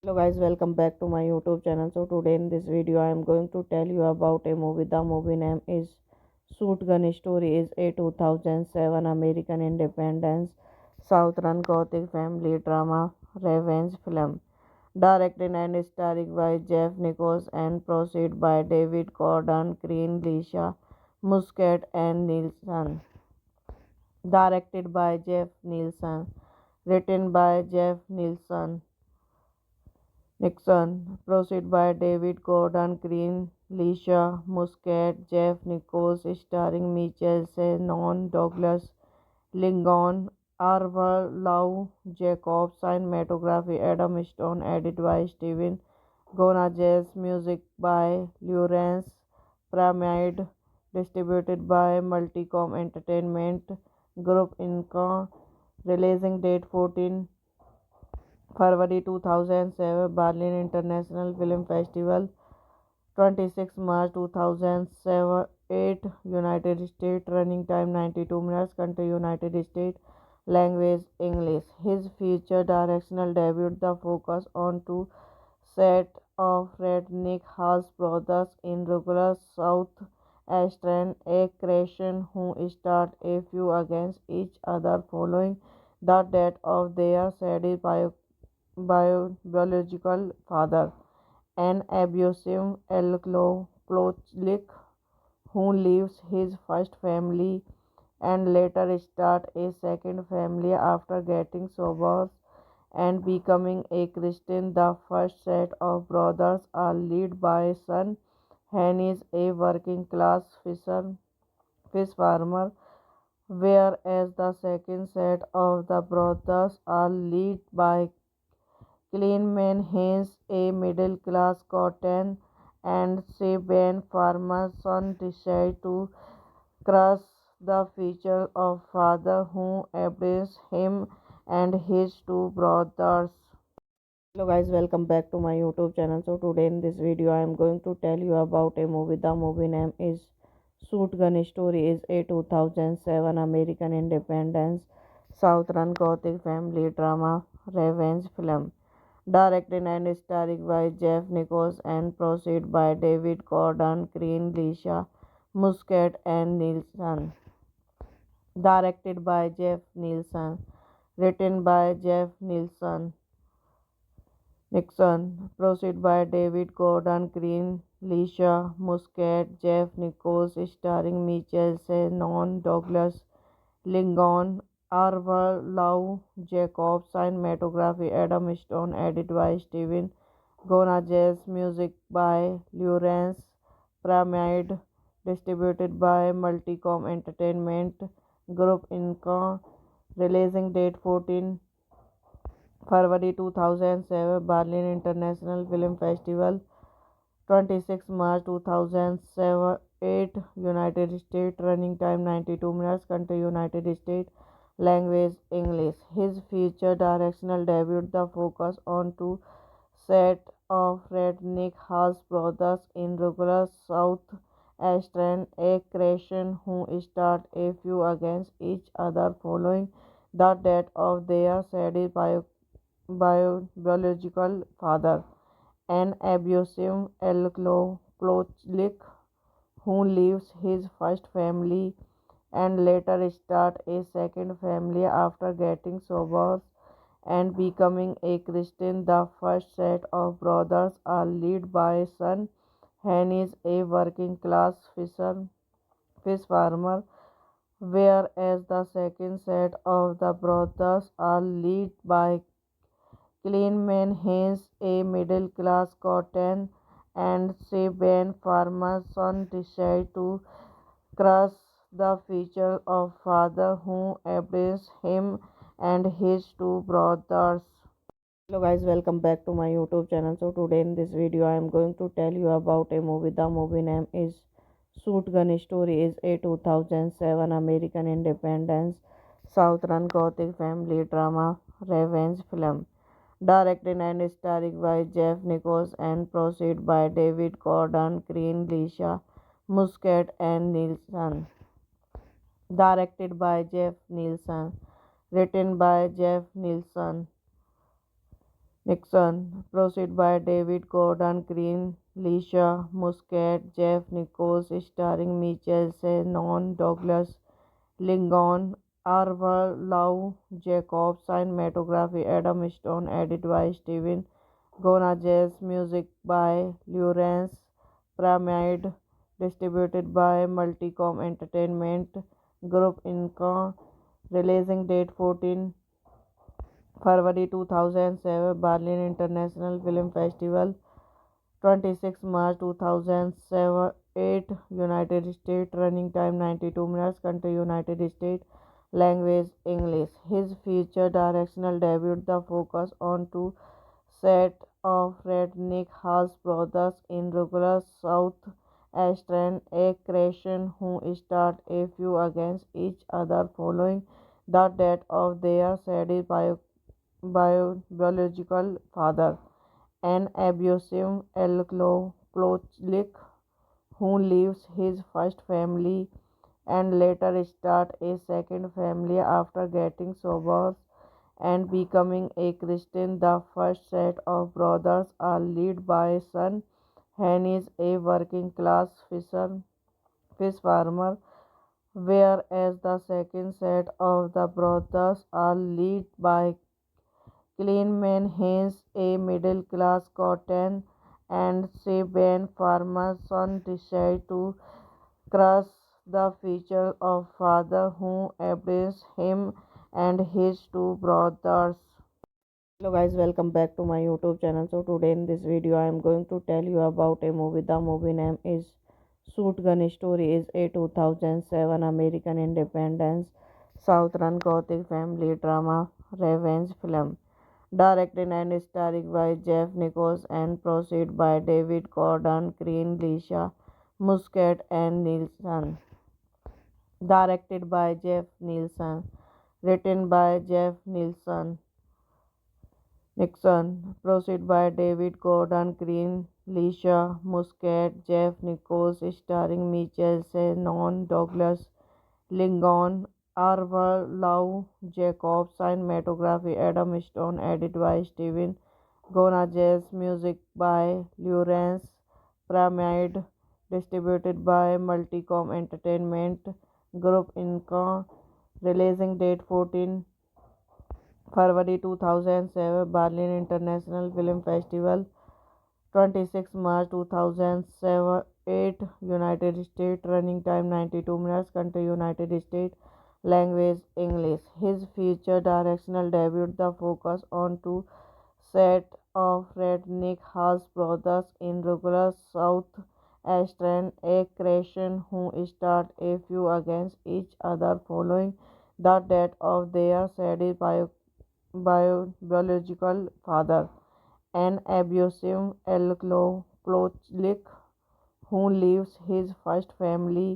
Hello guys, welcome back to my YouTube channel. So today in this video I am going to tell you about a movie. The movie name is Shotgun Story. Is a 2007 American independence Southern Gothic family drama revenge film. Directed and starring by Jeff Nichols and produced by David Gordon Green, Lisa Muscat and Nielsen. Directed by Jeff Nielsen. Written by Jeff Nielsen. Nixon, proceed by David Gordon Green, Lisa Muscat, Jeff Nichols, starring Michael Shannon, Douglas Lingon, Arthur Lau Jacobs, cinematography Adam Stone, edited by Steven Gonzalez, music by Lawrence Pyramid, distributed by Multicom Entertainment Group Inc. Releasing date 14 February 2007, Berlin International Film Festival, 26 March 2008, United States, running time 92 minutes, country United States, language English. His feature directional debut, the focus on two set of redneck house brothers in rural South Australian, a creation who start a few against each other following the death of their sadistic biological father, an abusive alcoholic who leaves his first family and later starts a second family after getting sober and becoming a Christian. The first set of brothers are led by son Hennis, a working class fish farmer, whereas the second set of the brothers are led by Cleanman Hayes, a middle-class cotton and Saban farmer son, decides to crush the future of father who abandons him and his two brothers. Hello guys, welcome back to my YouTube channel. So today in this video I am going to tell you about a movie. The movie name is Shotgun Story. Is a 2007 American independence Southern Gothic family drama revenge film. Directed and starring by Jeff Nichols and produced by David Gordon Green, Lisa Muscat and Nielsen. Directed by Jeff Nielsen. Written by Jeff Nielsen. Nixon, proceed by David Gordon Green, Lisa Muscat, Jeff Nichols, starring Michael Shannon, Douglas Lingon, Arthur Lau Jacobs, cinematography Adam Stone, edited by Steven Gonzalez, music by Lawrence Pyramid, distributed by Multicom Entertainment Group Inc. Releasing date 14 February 2007, Berlin International Film Festival, 26 March 2008, 8 United States, running time 92 minutes, country United States, language English. His future directional debut the focus on to set of redneck house brothers in regular South Eastern a creation who start a few against each other following the death of their sadly biological father, an abusive alcoholic who leaves his first family and later start a second family after getting sober and becoming a Christian. The first set of brothers are led by son Hennis, a working class fish farmer, whereas the second set of the brothers are led by Cleanman Hayes, a middle class cotton and Saban farmer son, decide to crush the future of father who abused him and his two brothers. Hello guys, welcome back to my YouTube channel. So today in this video I am going to tell you about a movie. The movie name is Shotgun Story is a 2007 American independence Southern Gothic family drama revenge film. Directed and starring by Jeff Nichols and produced by David Gordon Green, Lisa Muscat and Nielsen. Directed by Jeff Nielsen. Written by Jeff Nixon, produced by David Gordon Green, Lisa Muscat, Jeff Nichols, starring Michael Shannon, Douglas Lincoln, Arval Lau, Jacob, cinematography Adam Stone, edited by Steven Gonzalez, music by Lawrence Pyramid, distributed by Multicom Entertainment Group Inc. Releasing date 14 February 2007, Berlin International Film Festival, 26 March 2008, United States, running time 92 minutes, country United States, language English. His feature directional debut the focus on to set of redneck house brothers in regular South Eastern a creation who start a few against each other following the death of their sadly biological father, an abusive alcoholic who leaves his first family and later start a second family after getting sober and becoming a Christian. The first set of brothers are led by son Hennis, a working class fish farmer, whereas the second set of the brothers are led by Cleanman Hayes, a middle class cotton and Saban farmer son, decide to crush the future of father who abused him and his two brothers. Hello guys, welcome back to my YouTube channel. So today in this video I am going to tell you about a movie. The movie name is Shotgun Story is a 2007 American independence Southern Gothic family drama revenge film. Directed and starring by Jeff Nichols and produced by David Gordon Green, Lisa Muscat and Nielsen. Directed by Jeff Nielsen. Written by Jeff Nixon, produced by David Gordon Green, Lisa Muscat, Jeff Nichols, starring Michael Shannon, Douglas Lincoln, Arval Lau, Jacob, cinematography Adam Stone, edited by Steven Gonzalez, music by Lawrence Pyramid, distributed by Multicom Entertainment Group Inc. Releasing date 14 February 2007, Berlin International Film Festival, 26 March 2008, United States, running time 92 minutes, country United States, language English. His feature directional debut the focus on to set of redneck house brothers in regular South Eastern a creation who start a few against each other following the death of their sadly biological father, an abusive alcoholic who leaves his first family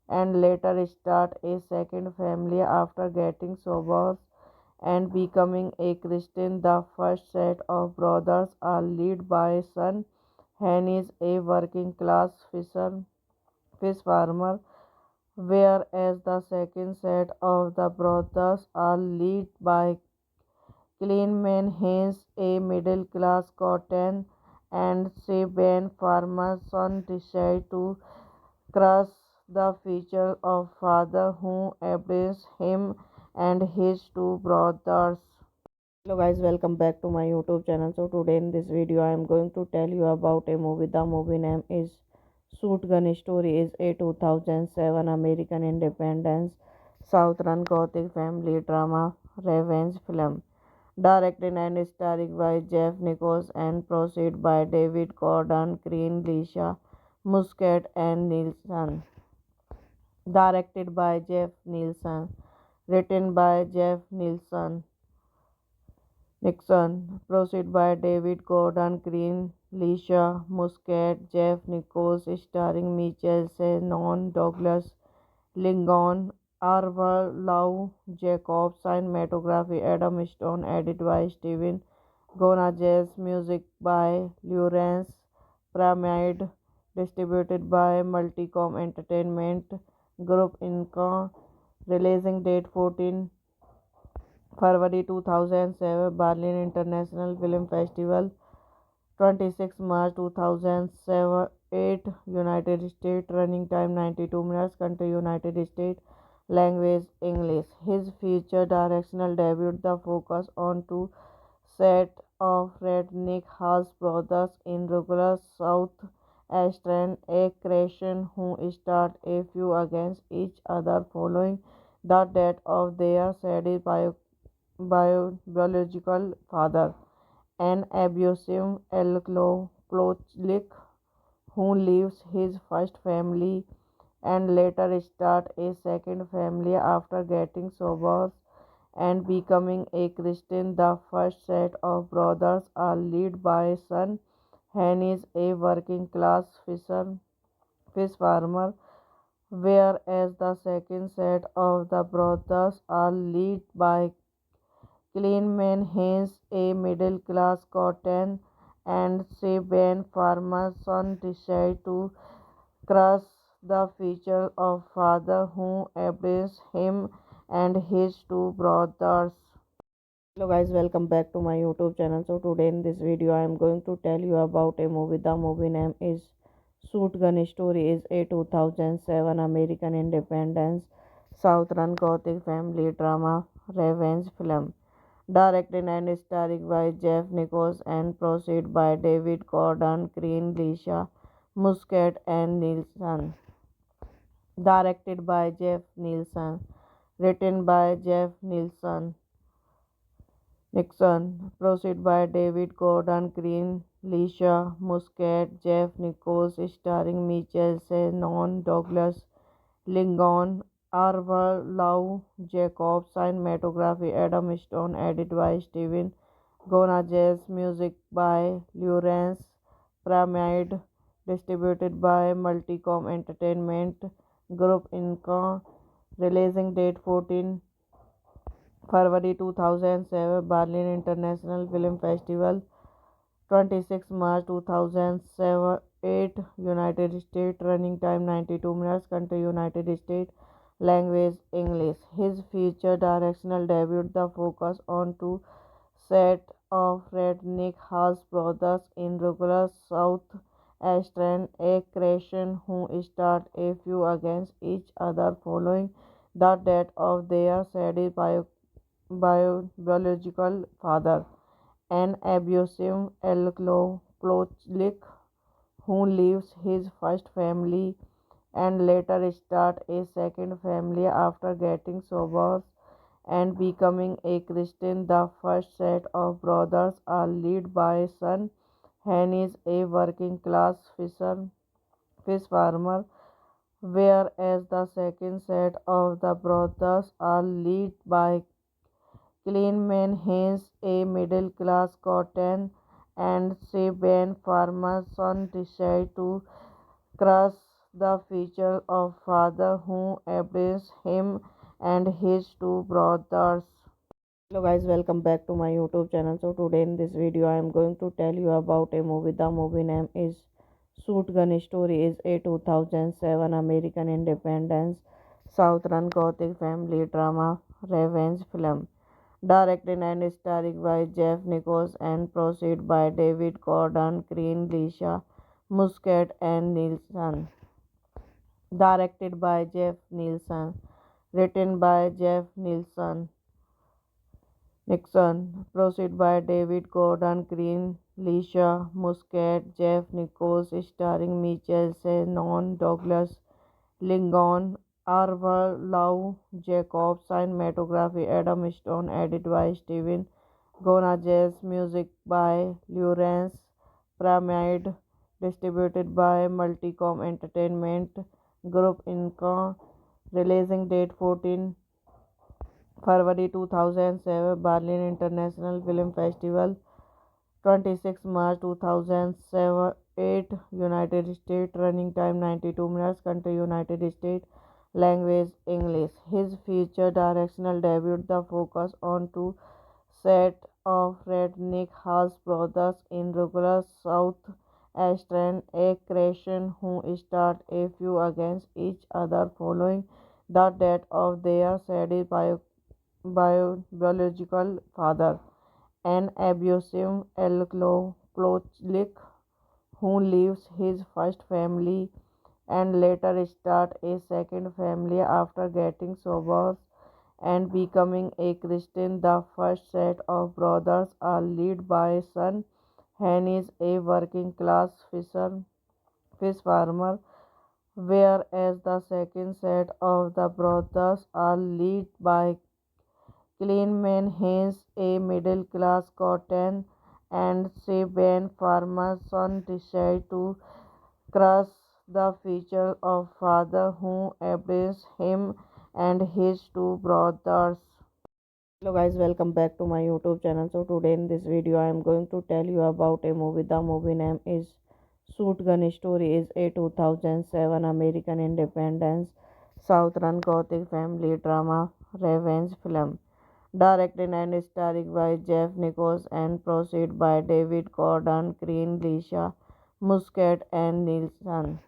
and later start a second family after getting sober and becoming a Christian. The first set of brothers are led by son Hennis, a working class fish farmer, whereas the second set of the brothers are led by Cleanman Haynes, a middle class cotton and Sabine farmer son, decided to crush the future of father who abused him and his two brothers. Hello guys, welcome back to my YouTube channel. So today in this video I am going to tell you about a movie. The movie name is Shotgun Story. Is a 2007 American independence Southern Gothic family drama revenge film. Directed and starring by Jeff Nichols and produced by David Gordon Green, Lisa Muscat and Nielsen. Directed by Jeff Nielsen. Written by Jeff Nixon, produced by David Gordon Green, Lisa Muscat, Jeff Nichols, starring Michael Shannon, Douglas Lincoln, Arthur Lau Jacobs, cinematography Adam Stone, edited by Steven Gonzalez, music by Lawrence Pyramid, distributed by Multicom Entertainment Group Inc. Releasing date 14 February 2007, Berlin International Film Festival, 26 March 2008, United States, running time 92 minutes, country United States, language English. His feature directional debut, the focus on two set of redneck house brothers in rural South Australian, a creation who start a few against each other following the death of their sadly biological father, an abusive alcoholic who leaves his first family and later start a second family after getting sober and becoming a Christian. The first set of brothers are led by son Hennis, a working class fish farmer, whereas the second set of the brothers are led by Cleanman Haynes, a middle class cotton and Sabine farmer son, decided to crush the future of father who abused him and his two brothers. Hello guys, welcome back to my YouTube channel. So today in this video I am going to tell you about a movie. The movie name is Shotgun Story. Is a 2007 American independence Southern Gothic family drama revenge film. Directed and starring by Jeff Nichols and produced by David Gordon Green, Lisa Muscat and Nielsen. Directed by Jeff Nielsen. Written by Jeff Nixon, produced by David Gordon Green, Lisa Muscat, Jeff Nichols, starring Michael Shannon, Douglas Lincoln, Arthur Lau Jacobs, cinematography Adam Stone, edited by Steven Gonzalez, music by Lawrence Pyramid, distributed by Multicom Entertainment Group Inc. Releasing date 14 February 2007, Berlin International Film Festival, 26 March 2008, United States, running time 92 minutes, country United States, language English. His feature directional debut, the focus on two set of redneck house brothers in rural South Australian, a creation who start a few against each other following the death of their sadly biological father, an abusive alcoholic who leaves his first family and later start a second family after getting sober and becoming a Christian. The first set of brothers are led by son Hennis, a working class fish farmer, whereas the second set of the brothers are led by Cleanman Haynes, a middle class cotton and Sabine farmer son, decided to Crush the feature of father who abused him and his two brothers. Hello guys, welcome back to my YouTube channel. So today in this video I am going to tell you about a movie. The movie name is Shotgun Story. Is a 2007 American independence Southern Gothic family drama revenge film. Directed and starring by Jeff Nichols and produced by David Gordon Green, Lisa Muscat and Nielsen. Directed by Jeff Nielsen. Written by Jeff Nielsen. Nixon, produced by David Gordon Green, Lisa Muscat, Jeff Nichols, starring Michael Shannon, Douglas Lincoln, Arthur Lau, Jacob, cinematography Adam Stone, edited by Steven Gonzalez, music by Lawrence Pyramid, distributed by Multicom Entertainment Group Inc. Releasing date 14 February 2007, Berlin International Film Festival, 26 March 2008, United States, running time 92 minutes, country United States, language English. His feature directional debut, the focus on two set of redneck house brothers in rural South Australian, a creation who start a few against each other following the death of their sadistic biological father, an abusive alcoholic who leaves his first family and later starts a second family after getting sober and becoming a Christian. The first set of brothers are led by son Hennis, a working class fish farmer, whereas the second set of the brothers are led by Cleanman Haynes, a middle-class cotton and Saban farmer son, decided to crush the future of father who abused him and his two brothers. Hello guys, welcome back to my YouTube channel. So today in this video I am going to tell you about a movie. The movie name is Shotgun Story. Is a 2007 American independence Southern Gothic family drama revenge film. Directed and starring by Jeff Nichols and produced by David Gordon Green, Lisa Muscat and Nielsen.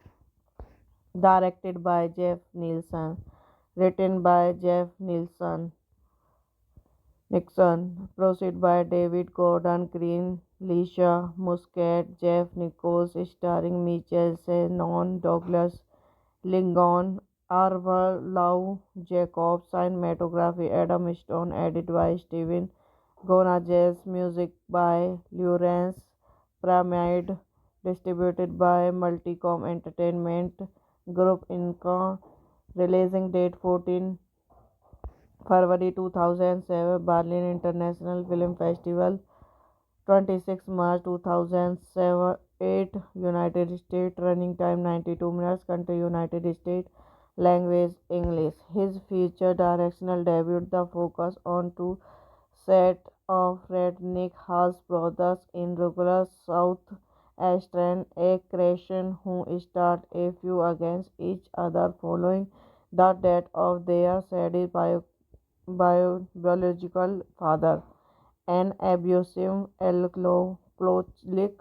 Directed by Jeff Nielsen. Written by Jeff Nielsen. Nixon, produced by David Gordon Green, Lisa Muscat, Jeff Nichols, starring Michael Shannon, Douglas Lincoln, Arthur Lau, Jacob, cinematography Adam Stone, edited by Steven Gonzalez, music by Lawrence Pyramid, distributed by Multicom Entertainment Group Inc. Releasing date 14 February 2007, Berlin International Film Festival, 26 March 2008, United States, running time 92 minutes, country United States, language English. His feature directional debut, the focus on two set of redneck house brothers in rural South Australian, a creation who start a few against each other following the death of their sadistic biological father, an abusive alcoholic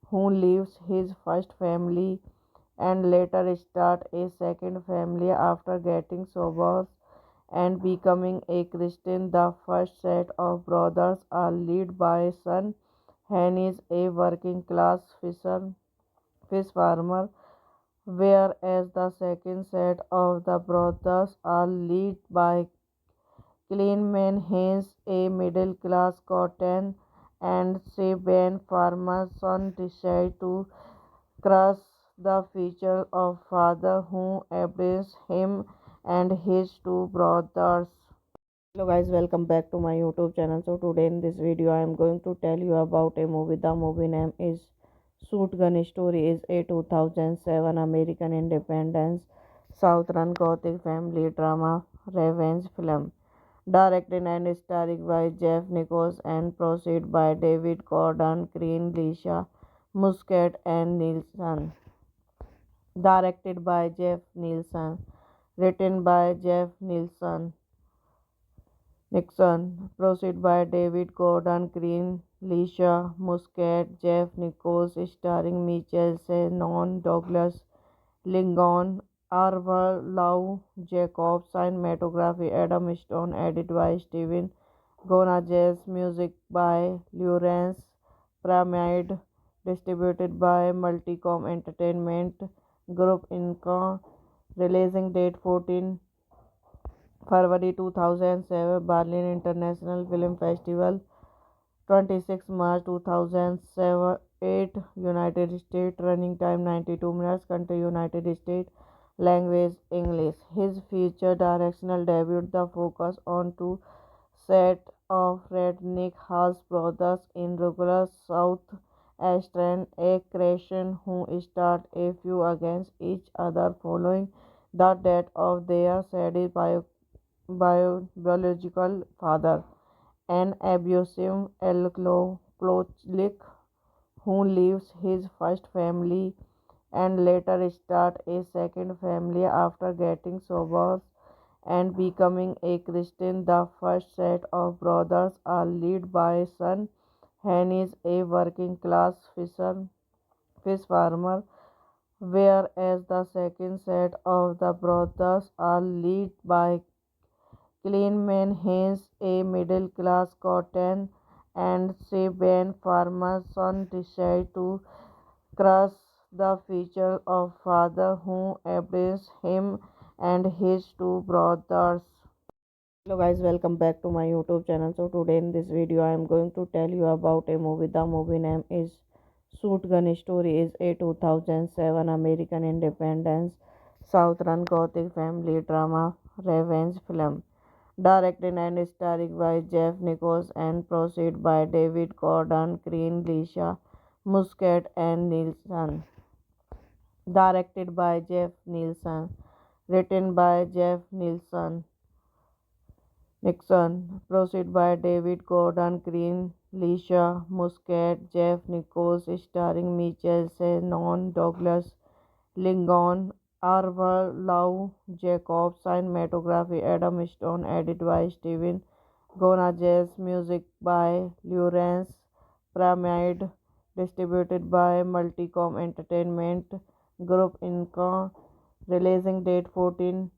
who leaves his first family and later starts a second family after getting sober and becoming a Christian. The first set of brothers are led by son Hennis, a working class fish farmer, whereas the second set of the brothers are led by Cleanman Haynes, a middle-class cotton and Saban farmer son, decided to crush the future of father who abused him and his two brothers. Hello guys, welcome back to my YouTube channel. So today in this video I am going to tell you about a movie. The movie name is Shotgun Story. Is a 2007 American independence Southern Gothic family drama revenge film. Directed and starring by Jeff Nichols and produced by David Gordon Green, Lisa Muscat and Nielsen. directed by Jeff Nielsen, written by Jeff Nixon, produced by David Gordon Green, Lisa Muscat, Jeff Nichols, starring Michael Shannon, Douglas Lincoln, Arthur Lau Jacobs, cinematography Adam Stone, edited by Steven Gonzalez, music by Lawrence Pyramid, distributed by Multicom Entertainment Group Inc. Releasing date 14 February 2007, Berlin International Film Festival, 26 March 2008, United States, running time 92 minutes, country United States, language English. His feature directional debut, the focus on two set of redneck house brothers in rural South Australian, a creation who start a few against each other following the death of their sadly biological father, an abusive alcoholic who leaves his first family and later starts a second family after getting sober and becoming a Christian. The first set of brothers are led by son Henry, a working class fish farmer, whereas the second set of the brothers are led by Cleanman Hayes, a middle class cotton and Sabian farmer son, decide to crush the future of father who abused him and his two brothers. Hello guys, welcome back to my YouTube channel. So today in this video I am going to tell you about a movie. The movie name is Shotgun Story. Is a 2007 American independence Southern Gothic family drama revenge film. Directed and starring by Jeff Nichols and produced by David Gordon Green, Lisa Muscat and Nielsen. Directed by Jeff Nielsen. Written by Jeff Nixon, produced by David Gordon Green, Lisa Muscat, Jeff Nichols, starring Michael Shannon, Douglas Lincoln, Arthur Lau Jacobs, cinematography Adam Stone, edited by Steven Gonzalez, music by Lawrence Pyramid, distributed by Multicom Entertainment Group Inc. Releasing date 14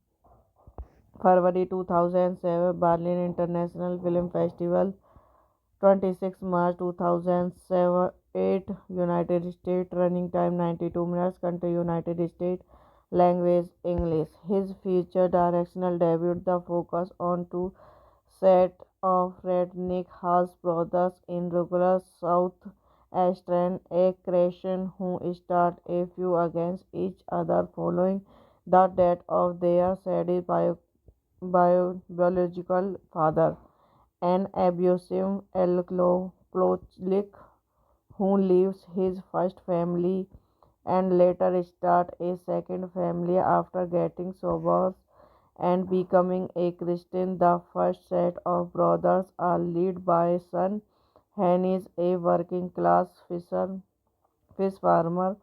February 2007, Berlin International Film Festival, 26 March 2008, United States, running time 92 minutes, country United States, language English. His feature directional debut, the focus on two set of redneck house brothers in rural South Australian, a creation who start a few against each other following the death of their sadly biological father, an abusive alcoholic who leaves his first family and later starts a second family after getting sober and becoming a Christian. The first set of brothers are led by son Henry, a working class fish farmer,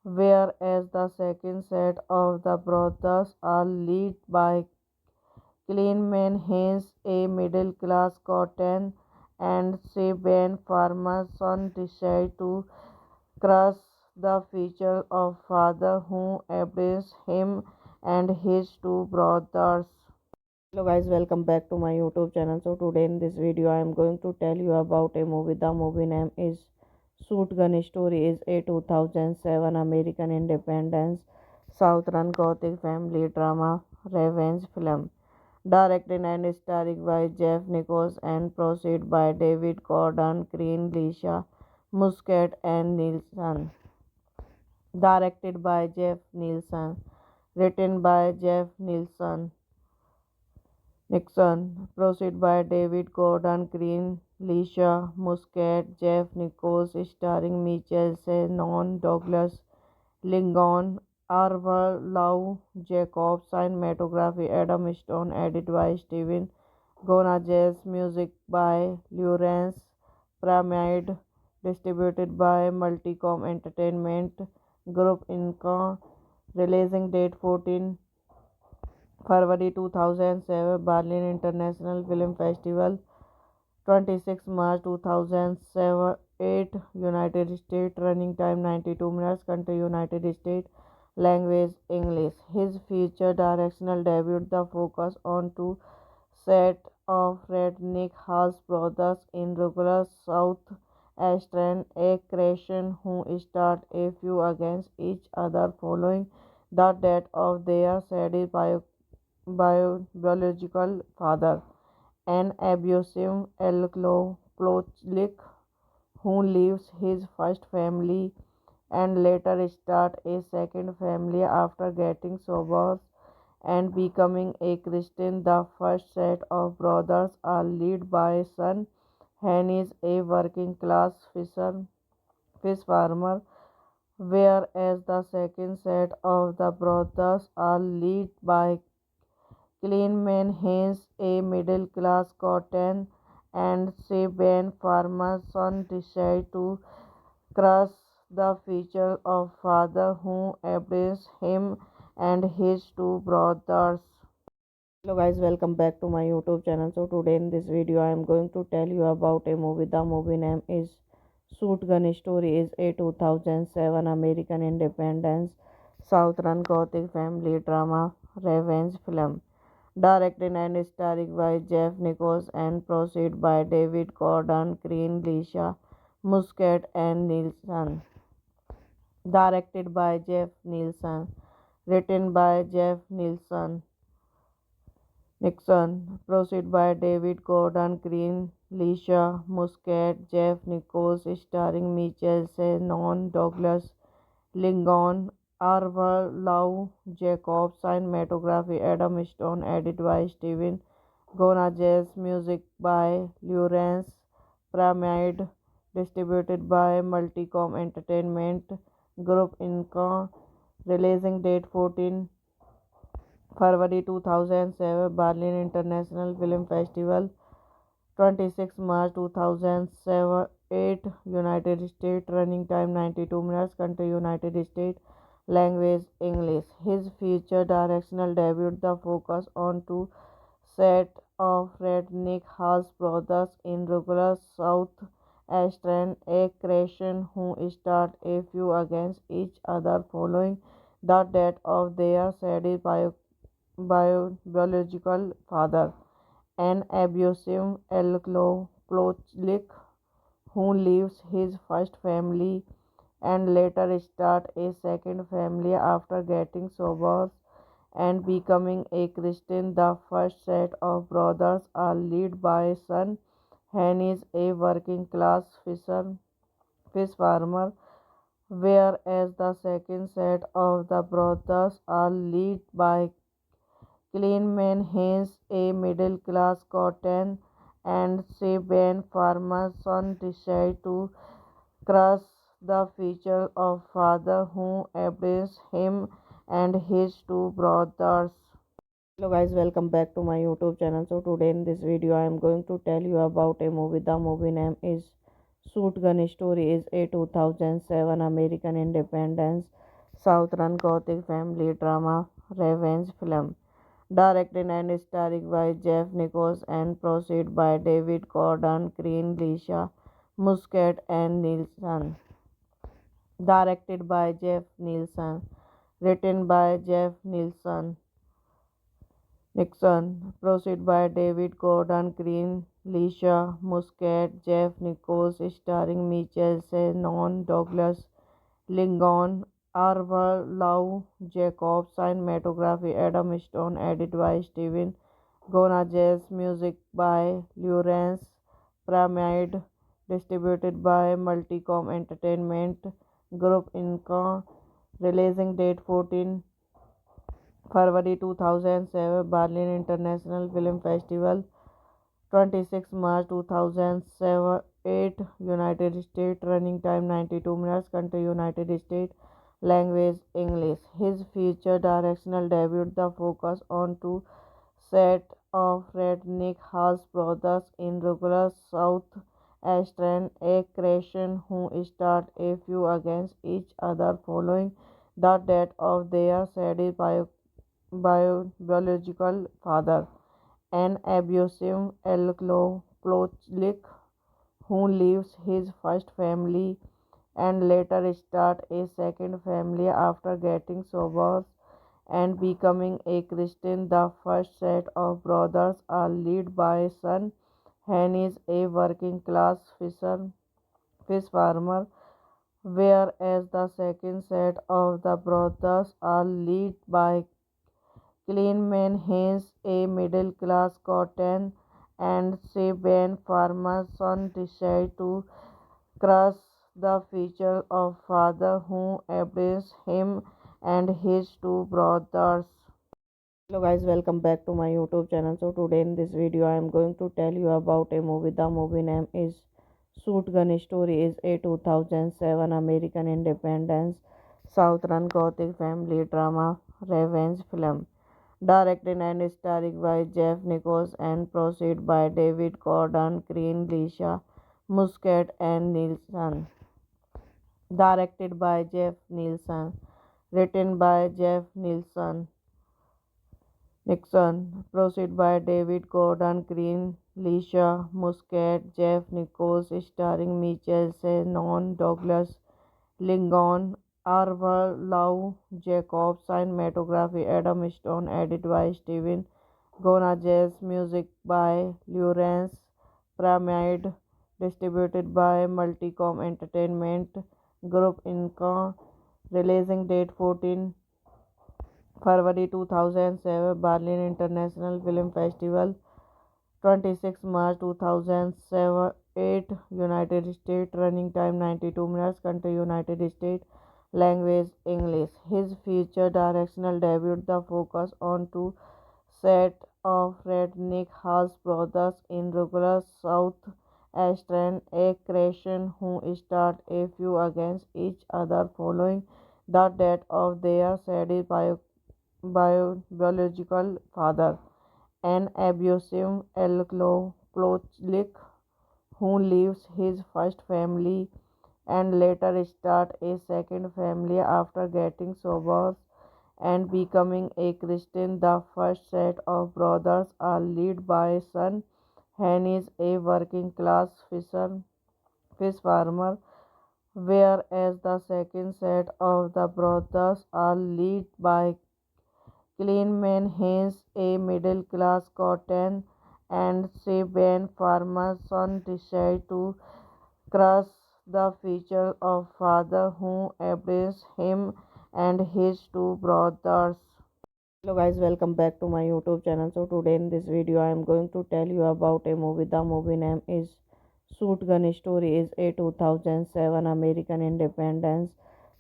whereas the second set of the brothers are led by Cleanman Hayes, a middle class cotton and Sabian farmer son, decide to crush the future of father who abused him and his two brothers. Hello guys, welcome back to my YouTube channel. So today in this video I am going to tell you about a movie. The movie name is Shotgun Story. Is a 2007 American independence Southern Gothic family drama revenge film. Directed and starring by Jeff Nichols and produced by David Gordon Green, Lisa Muscat and Nielsen. Directed by Jeff Nielsen. Written by Jeff Nixon, produced by David Gordon Green, Lisa Muscat, Jeff Nichols, starring Michael Shannon, Douglas Lincoln, Arthur Lau Jacobs, cinematography Adam Stone, edited by Steven Gonzalez, music by Lawrence Pyramid, distributed by Multicom Entertainment Group Inc. Releasing date 14 February 2007, Berlin International Film Festival, 26 March 2008, United States, running time 92 minutes, country United States, language English. His feature directional debut, the focus on two set of redneck house brothers in rural South Australian, a creation who start a few against each other following the death of their sadistic biological father, an abusive alcoholic who leaves his first family and later start a second family after getting sober and becoming a Christian. The first set of brothers are led by son Hennis, a working class fish farmer, whereas the second set of the brothers are led by Cleanman Haynes, a middle-class cotton and Sabine farmer son, decide to crush the future of father who abused him and his two brothers. Hello guys, welcome back to my YouTube channel. So today in this video I am going to tell you about a movie. The movie name is Shotgun Story. Is a 2007 American independence Southern Gothic family drama revenge film. Directed and starring by Jeff Nichols and produced by David Gordon Green, Lisa Muscat and Nielsen. Directed by Jeff Nielsen. Written by Jeff Nixon, produced by David Gordon Green, Lisa Muscat, Jeff Nichols, starring Michael Shannon, Douglas Lincoln, Arthur Lau Jacobs, cinematography Adam Stone, edited by Steven Gonzalez, music by Lawrence Pyramid, distributed by Multicom Entertainment Group Inc. Releasing date 14 February 2007, Berlin International Film Festival, 26 March 2008, United States, running time 92 minutes, country United States, language English. His feature directional debut, the focus on two set of redneck house brothers in rural South Australian, a creation who start a few against each other following the death of their sadistic biological father, an abusive alcoholic who leaves his first family and later start a second family after getting sober and becoming a Christian. The first set of brothers are led by son Hennis, a working class fish farmer, whereas the second set of the brothers are led by Cleanman Haynes, a middle-class cotton and Sabine farmer son, decide to crush the future of father who abused him and his two brothers. Hello guys, welcome back to my YouTube channel. So today in this video I am going to tell you about a movie. The movie name is Shotgun Story. Is a 2007 American independence Southern Gothic family drama revenge film. Directed and starring by Jeff Nichols and produced by David Gordon Green, Lisa Muscat and Nielsen. Directed by Jeff Nielsen. Written by Jeff Nixon, produced by David Gordon Green, Lisa Muscat, Jeff Nichols, starring Michael Shannon, Douglas Lincoln, Arthur Lau Jacobs, cinematography Adam Stone, edited by Steven Gonzalez, music by Lawrence Pyramid, distributed by Multicom Entertainment Group Inc. Releasing date 14 February 2007, Berlin International Film Festival, 26 March 2008, United States, running time 92 minutes, country United States, language English. His feature directional debut, the focus on two set of redneck house brothers in rural South Australian, a creation who start a few against each other following the death of their sadist biological father, an abusive alcoholic who leaves his first family and later start a second family after getting sober and becoming a Christian. The first set of brothers are led by son Hennis, a working class fish farmer, whereas the second set of the brothers are led by Cleanman Hayes, a middle class cotton and Saban farmer son, decide to crush the future of father who abused him and his two brothers. Hello guys, welcome back to my YouTube channel. So today in this video I am going to tell you about a movie. The movie name is Shotgun Story. Is a 2007 American independence Southern Gothic family drama revenge film. Directed and starring by Jeff Nichols and produced by David Gordon Green, Lisa Muscat and Nielsen. Directed by Jeff Nielsen. Written by Jeff Nixon, produced by David Gordon Green, Lisa Muscat, Jeff Nichols, starring Michael Shannon, Douglas Lincoln, Arthur Lau Jacobs, cinematography Adam Stone, edited by Steven Gonzalez, music by Lawrence Pyramid, distributed by Multicom Entertainment Group Inc. Releasing date 14 February 2007, Berlin International Film Festival, 26 March 2008, United States, running time 92 minutes, country United States, language English. His feature directional debut, the focus on two set of redneck house brothers in rural South Eastern a creation who start a feud against each other following the death of their sadist biological father, an abusive alcoholic who leaves his first family and later start a second family after getting sober and becoming a Christian. The first set of brothers are led by son Hennis, a working class fish farmer, whereas the second set of the brothers are led by Cleanman Hayes, a middle class cotton and Saban farmer son, decide to crush the future of father who abused him and his two brothers. Hello guys, welcome back to my YouTube channel. So today in this video I am going to tell you about a movie. The movie name is Shotgun Story. Is a 2007 American independence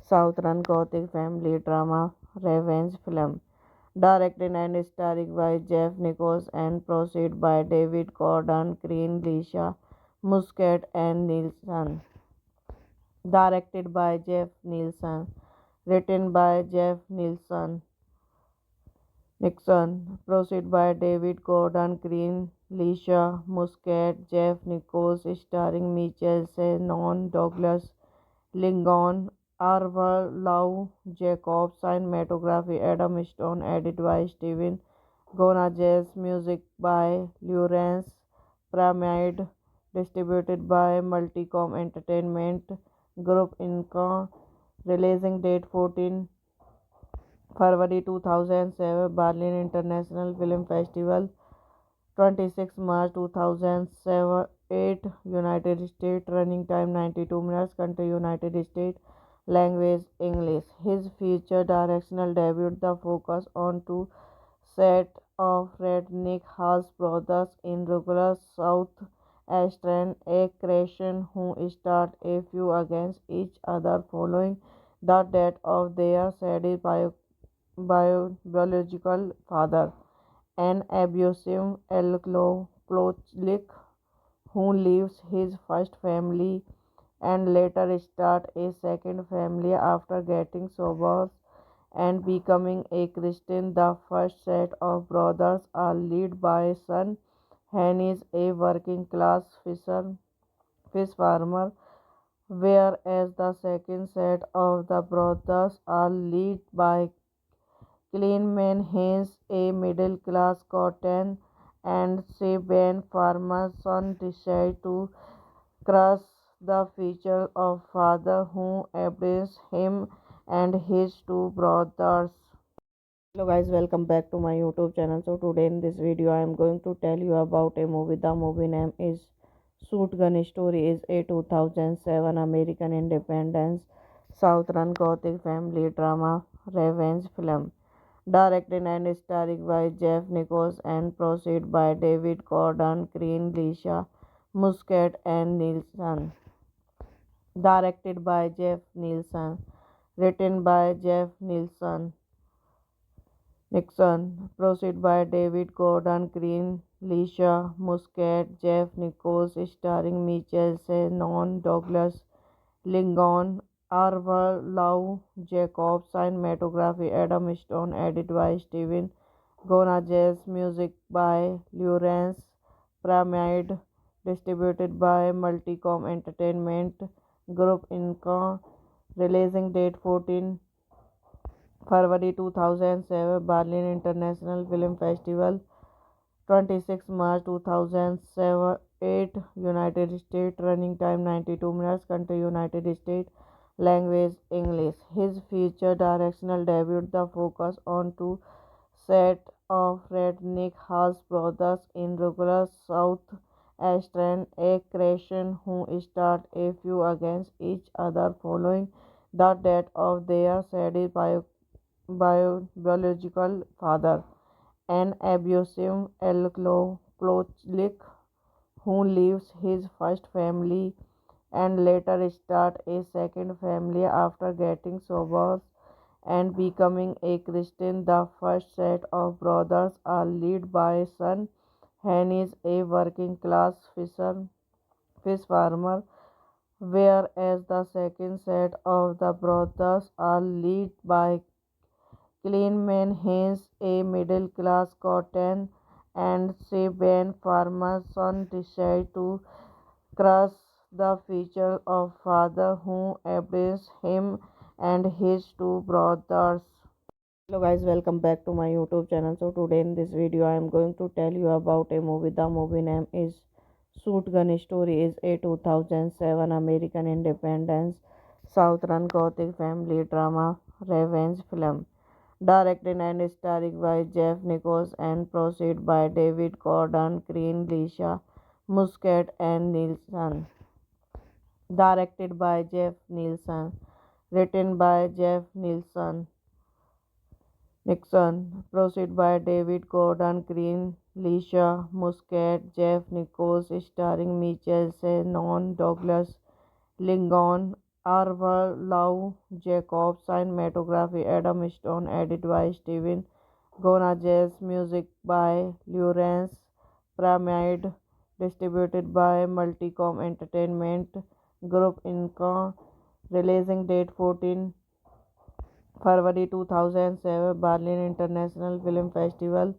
Southern Gothic family drama revenge film. Directed and starring by Jeff Nichols and produced by David Gordon Green, Lisa Muscat and Nielsen. Directed by Jeff Nielsen. Written by Jeff Nixon, produced by David Gordon Green, Lisa Muscat, Jeff Nichols, starring Michael Shannon, Douglas Lincoln, Arthur Lau Jacobs, cinematography Adam Stone, edited by Steven Gonzalez, music by Lawrence Pyramid, distributed by Multicom Entertainment Group Inc. Releasing date 14 February 2007, Berlin International Film Festival, 26 March 2008, United States, running time 92 minutes, country United States, language English. His feature directional debut, the focus on two set of redneck house brothers in rural South Eastern a creation who start a feud against each other following the death of their sadist biological father, an abusive alcoholic who leaves his first family and later start a second family after getting sober and becoming a Christian. The first set of brothers are led by son Hennis, a working class fish farmer, whereas the second set of the brothers are led by Clean Haynes, a middle-class cotton and Saban farmer's son, decide to crush the future of father who abandons him and his two brothers. Hello guys, welcome back to my YouTube channel. So today in this video I am going to tell you about a movie. The movie name is Shotgun Story. Is a 2007 American independence Southern Gothic family drama revenge film. Directed and starring by Jeff Nichols and produced by David Gordon Green, Lisa Muscat and Nielsen. Directed by Jeff Nielsen. Written by Jeff Nixon, produced by David Gordon Green, Lisa Muscat, Jeff Nichols, starring Michael Shannon, Douglas Lincoln, Arthur Lau, Jacob, cinematography Adam Stone, edited by Steven Gonzalez, music by Lawrence Pyramid, distributed by Multicom Entertainment Group Inc. Releasing date 14 February 2007, Berlin International Film Festival, 26 March 2008, United States, running time 92 minutes, country United States, language English. His feature directional debut, the focus on two set of redneck house brothers in rural South Australian, a creation who start a few against each other following the death of their sadistic biological father, an abusive alcoholic who leaves his first family and later starts a second family after getting sober and becoming a Christian. The first set of brothers are led by son Henry, a working class fish farmer, whereas the second set of the brothers are led by Clean Haynes, a middle-class cotton and Saban farmer's son, decide to crush the future of father who abandons him and his two brothers. Hello guys, welcome back to my YouTube channel. So today in this video I am going to tell you about a movie. The movie name is Shotgun Story. Is a 2007 American independence Southern Gothic family drama revenge film. Directed and starring by Jeff Nichols and produced by David Gordon Green, Lisa Muscat and Nielsen. Directed by Jeff Nielsen. Written by Jeff Nixon, produced by David Gordon Green, Lisa Muscat, Jeff Nichols, starring Michael Shannon, Douglas Lincoln, Arthur Lau, Jacob, cinematography Adam Stone, edited by Steven Gonzalez, music by Lawrence Pyramid, distributed by Multicom Entertainment Group Inc. Releasing date 14 February 2007, Berlin International Film Festival,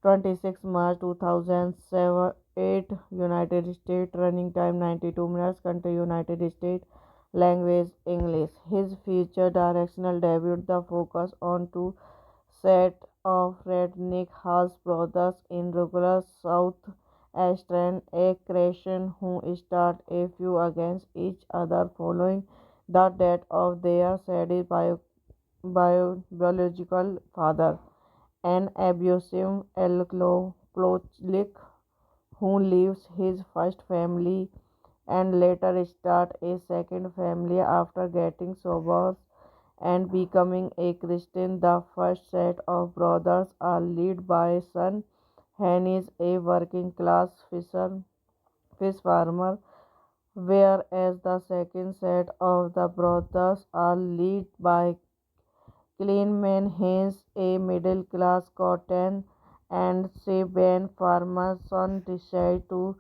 26 March 2008, United States, running time 92 minutes, country United States, language English. His feature directional debut, the focus on two set of redneck house brothers in rural South Australian, a creation who start a few against each other following the death of their sadistic biological father, an abusive alcoholic who leaves his first family and later starts a second family after getting sober and becoming a Christian. The first set of brothers are led by son Henry, a working class fish farmer, whereas the second set of the brothers are led by Clean Haynes, a middle-class cotton and Saban farmer's son, decide to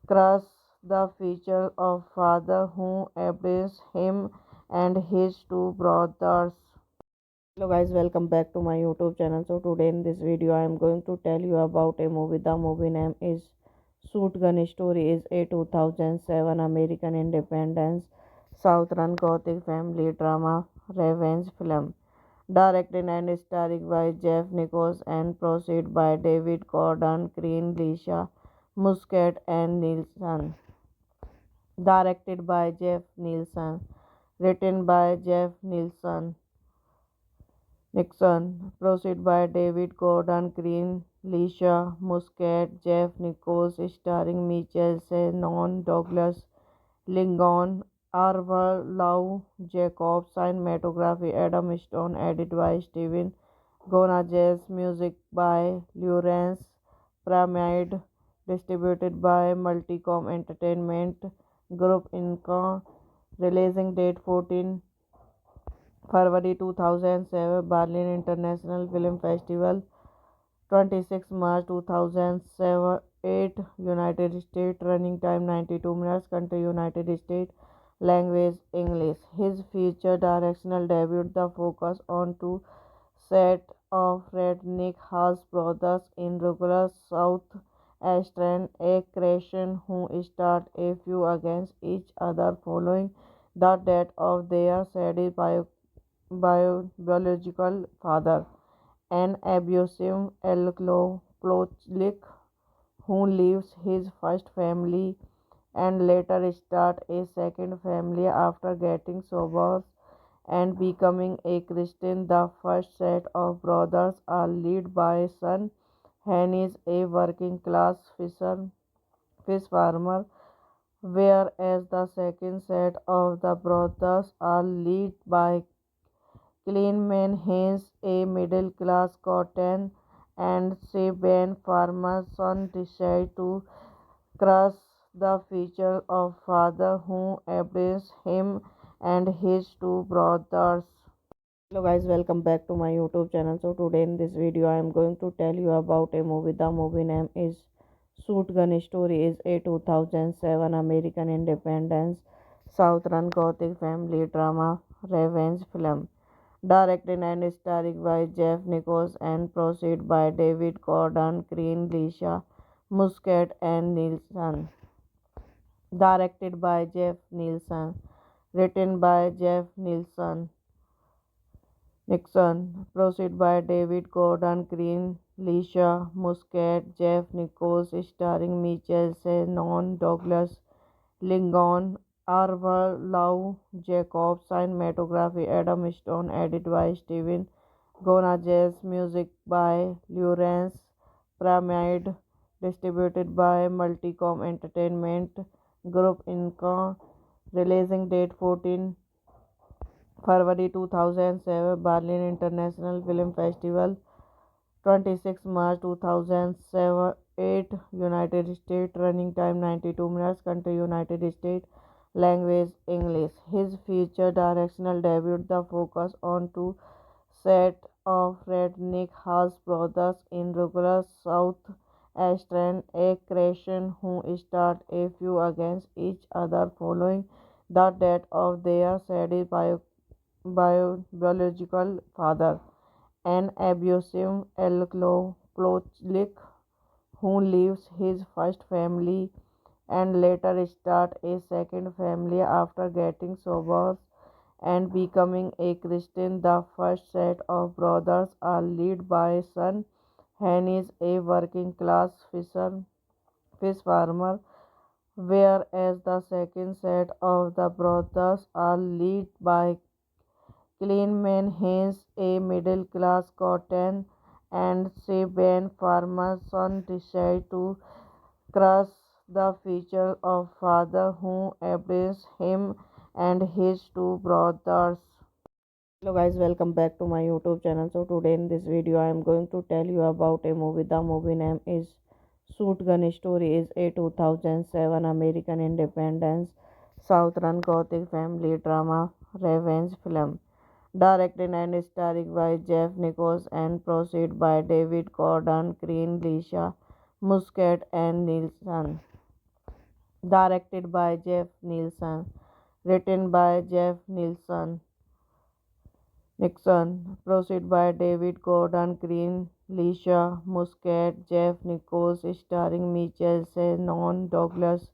crush the future of father who abandons him and his two brothers. Hello guys, welcome back to my YouTube channel. So today in this video I am going to tell you about a movie. The movie name is Shotgun Story is a 2007 American independent Southern Gothic family drama revenge film. Directed and starring by Jeff Nichols and produced by David Gordon Green, Lisa Muscat, and Nielsen. Directed by Jeff Nielsen. Written by Jeff Nixon. Produced by David Gordon Green, Lisa Muscat, Jeff Nichols, starring Michael Shannon, Douglas Lincoln, Arthur Lau Jacobs, cinematography Adam Stone, edited by Steven Gonzalez, music by Lawrence Pyramid, distributed by Multicom Entertainment Group Inc. Releasing date 14 February 2007, Berlin International Film Festival, 26 March 2008, United States, running time 92 minutes, country United States, language English. His feature directional debut, the focus on two set of redneck house brothers in rural South Australian, a creation who start a feud against each other following the death of their sadistic biological father, an abusive alcoholic who leaves his first family and later start a second family after getting sober and becoming a Christian. The first set of brothers are led by son Hennis, a working class fish farmer, whereas the second set of the brothers are led by Cleanman Hayes, a middle class cotton and Saban farmer son, decide to crush the future of father who abused him and his two brothers. Hello guys, welcome back to my YouTube channel. So today in this video I am going to tell you about a movie. The movie name is Shotgun Story is a 2007 American independent Southern Gothic family drama revenge film. Directed and starring by Jeff Nichols and produced by David Gordon Green, Lisa Muscat, and Nielsen. Directed by Jeff Nielsen. Written by Jeff Nixon. Produced by David Gordon Green, Lisa Muscat, Jeff Nichols, starring Michael Shannon, Douglas Lincoln, Arthur Lau Jacobs, cinematography Adam Stone, edited by Steven Gonzalez, music by Lawrence Pyramid, distributed by Multicom Entertainment Group Inc. Releasing date 14 February 2007, Berlin International Film Festival, 26 March 2008, United States, running time 92 minutes, country United States, language English. His feature directional debut, the focus on two set of redneck house brothers in rural South Australian, a creation who start a feud against each other following the death of their sadistic biological father, an abusive alcoholic who leaves his first family and later start a second family after getting sober and becoming a Christian. The first set of brothers are led by son Hennis, a working class fish farmer, whereas the second set of the brothers are led by Cleanman Hayes, a middle class cotton and Saban farmer son, decide to crush the future of father who abused him and his two brothers. Hello guys, welcome back to my YouTube channel. So today in this video I am going to tell you about a movie. The movie name is Shotgun Story is a 2007 American independent Southern Gothic family drama revenge film. Directed and starring by Jeff Nichols and produced by David Gordon Green, Lisa Muscat, and Nielsen. Directed by Jeff Nielsen. Written by Jeff Nixon. Produced by David Gordon Green, Lisa Muscat, Jeff Nichols, starring Michael Shannon, Douglas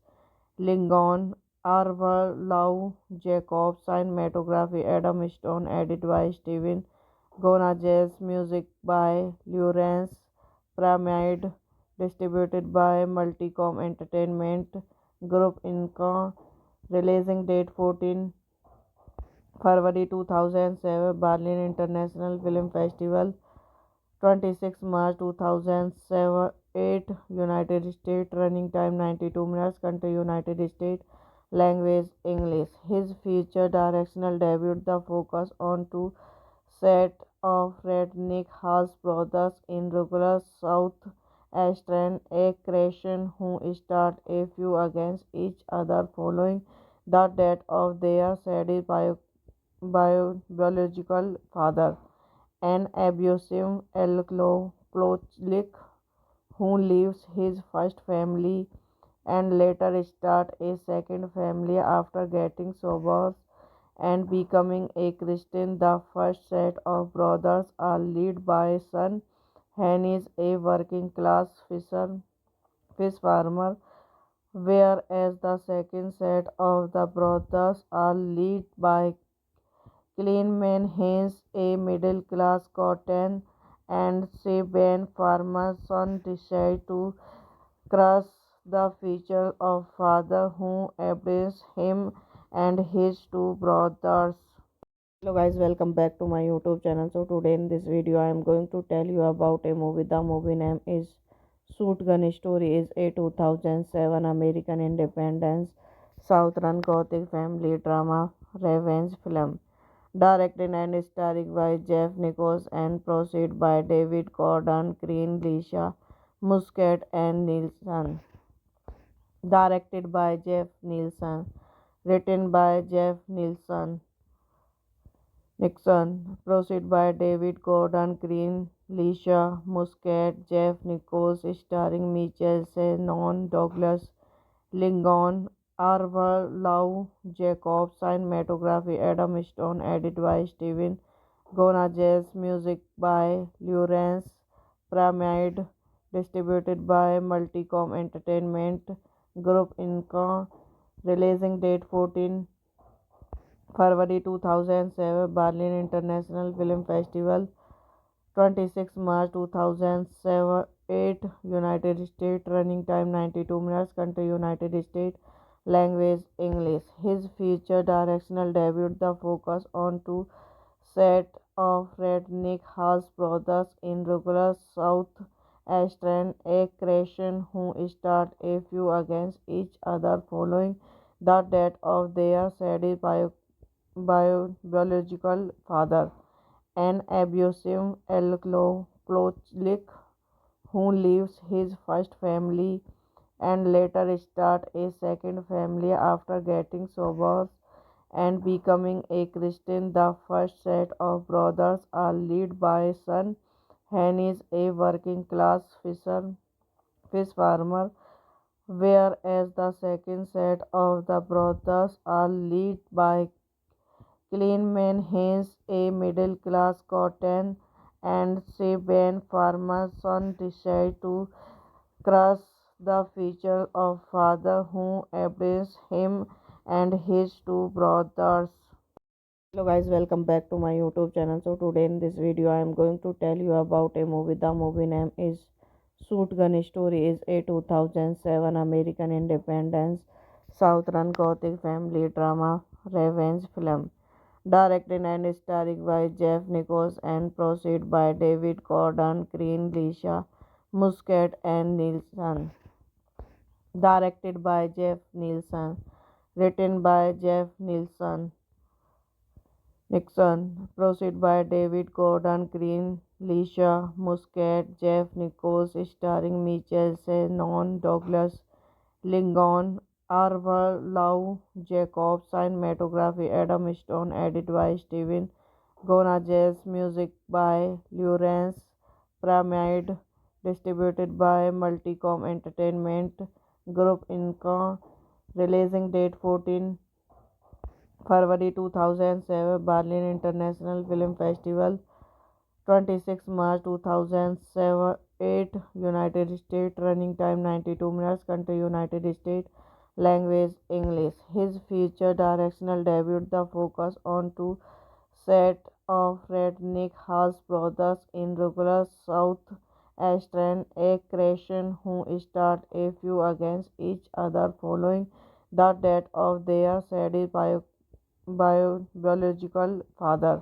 Lincoln, Arthur Lau Jacobs, cinematography Adam Stone, edit by Steven Gonzalez, music by Lawrence Pyramid, distributed by Multicom Entertainment Group Inc. Releasing date 14 February 2007, Berlin International Film Festival, 26 March 2008, United States, running time 92 minutes, country United States, language English. His feature directional debut, the focus on two set of redneck house brothers in rural South Australian, a creation who start a few against each other following the death of their sadistic biological father, an abusive alcoholic who leaves his first family and later start a second family after getting sober and becoming a Christian. The first set of brothers are led by son Henry, a working class fish farmer, whereas the second set of the brothers are led by Cleanman Hayes, a middle class cotton and Saban farmer son, decide to crush the future of father who abused him and his two brothers. Hello guys, welcome back to my YouTube channel. So today in this video I am going to tell you about a movie. The movie name is Shotgun Story. Is a 2007 American independence Southern Gothic family drama revenge film. Directed and starring by Jeff Nichols and produced by David Gordon Green, Lisa Muscat and Nielsen. Directed by Jeff Nielsen. Written by Jeff Nixon, produced by David Gordon Green, Lisa Muscat, Jeff Nichols, starring Michael Shannon, Douglas Lincoln, Arthur Lau Jacobs, cinematography Adam Stone, edit by Steven Gonzalez, music by Lawrence Pyramid, distributed by Multicom Entertainment Group Inc. Releasing date 14 February 2007, Berlin International Film Festival, 26 March 2008, United States, running time 92 minutes, country United States, language English. His feature directional debut, the focus on two set of redneck house brothers in rural South Australian, a creation who start a few against each other following the death of their sadistic biological father, an abusive alcoholic who leaves his first family and later start a second family after getting sober and becoming a Christian. The first set of brothers are led by son Henry, a working class fish farmer, whereas the second set of the brothers are led by Cleanman Hayes, a middle class cotton and Saban farmer son, decide to crush the future of father who abused him and his two brothers. Hello guys, welcome back to my YouTube channel. So today in this video I am going to tell you about a movie. The movie name is Shotgun Story. Is a 2007 American independence Southern Gothic family drama revenge film. Directed and starring by Jeff Nichols and produced by David Gordon Green, Lisa Muscat and Nielsen. Directed by Jeff Nielsen. Written by Jeff Nixon, produced by David Gordon Green, Lisa Muscat, Jeff Nichols, starring Michael Shannon, Douglas Lincoln, Arthur Lau Jacobs, cinematography Adam Stone, edit by Steven Gonzalez, music by Lawrence Pyramid, distributed by Multicom Entertainment Group Inc. Releasing date 14 February 2007, Berlin International Film Festival, 26 March 2007, 8 United States, running time 92 minutes, country United States, language English. His future directional debut, the focus on to set of Redneck House brothers in regular South Eastern, a creation who start a few against each other following the death of their sadist biological father,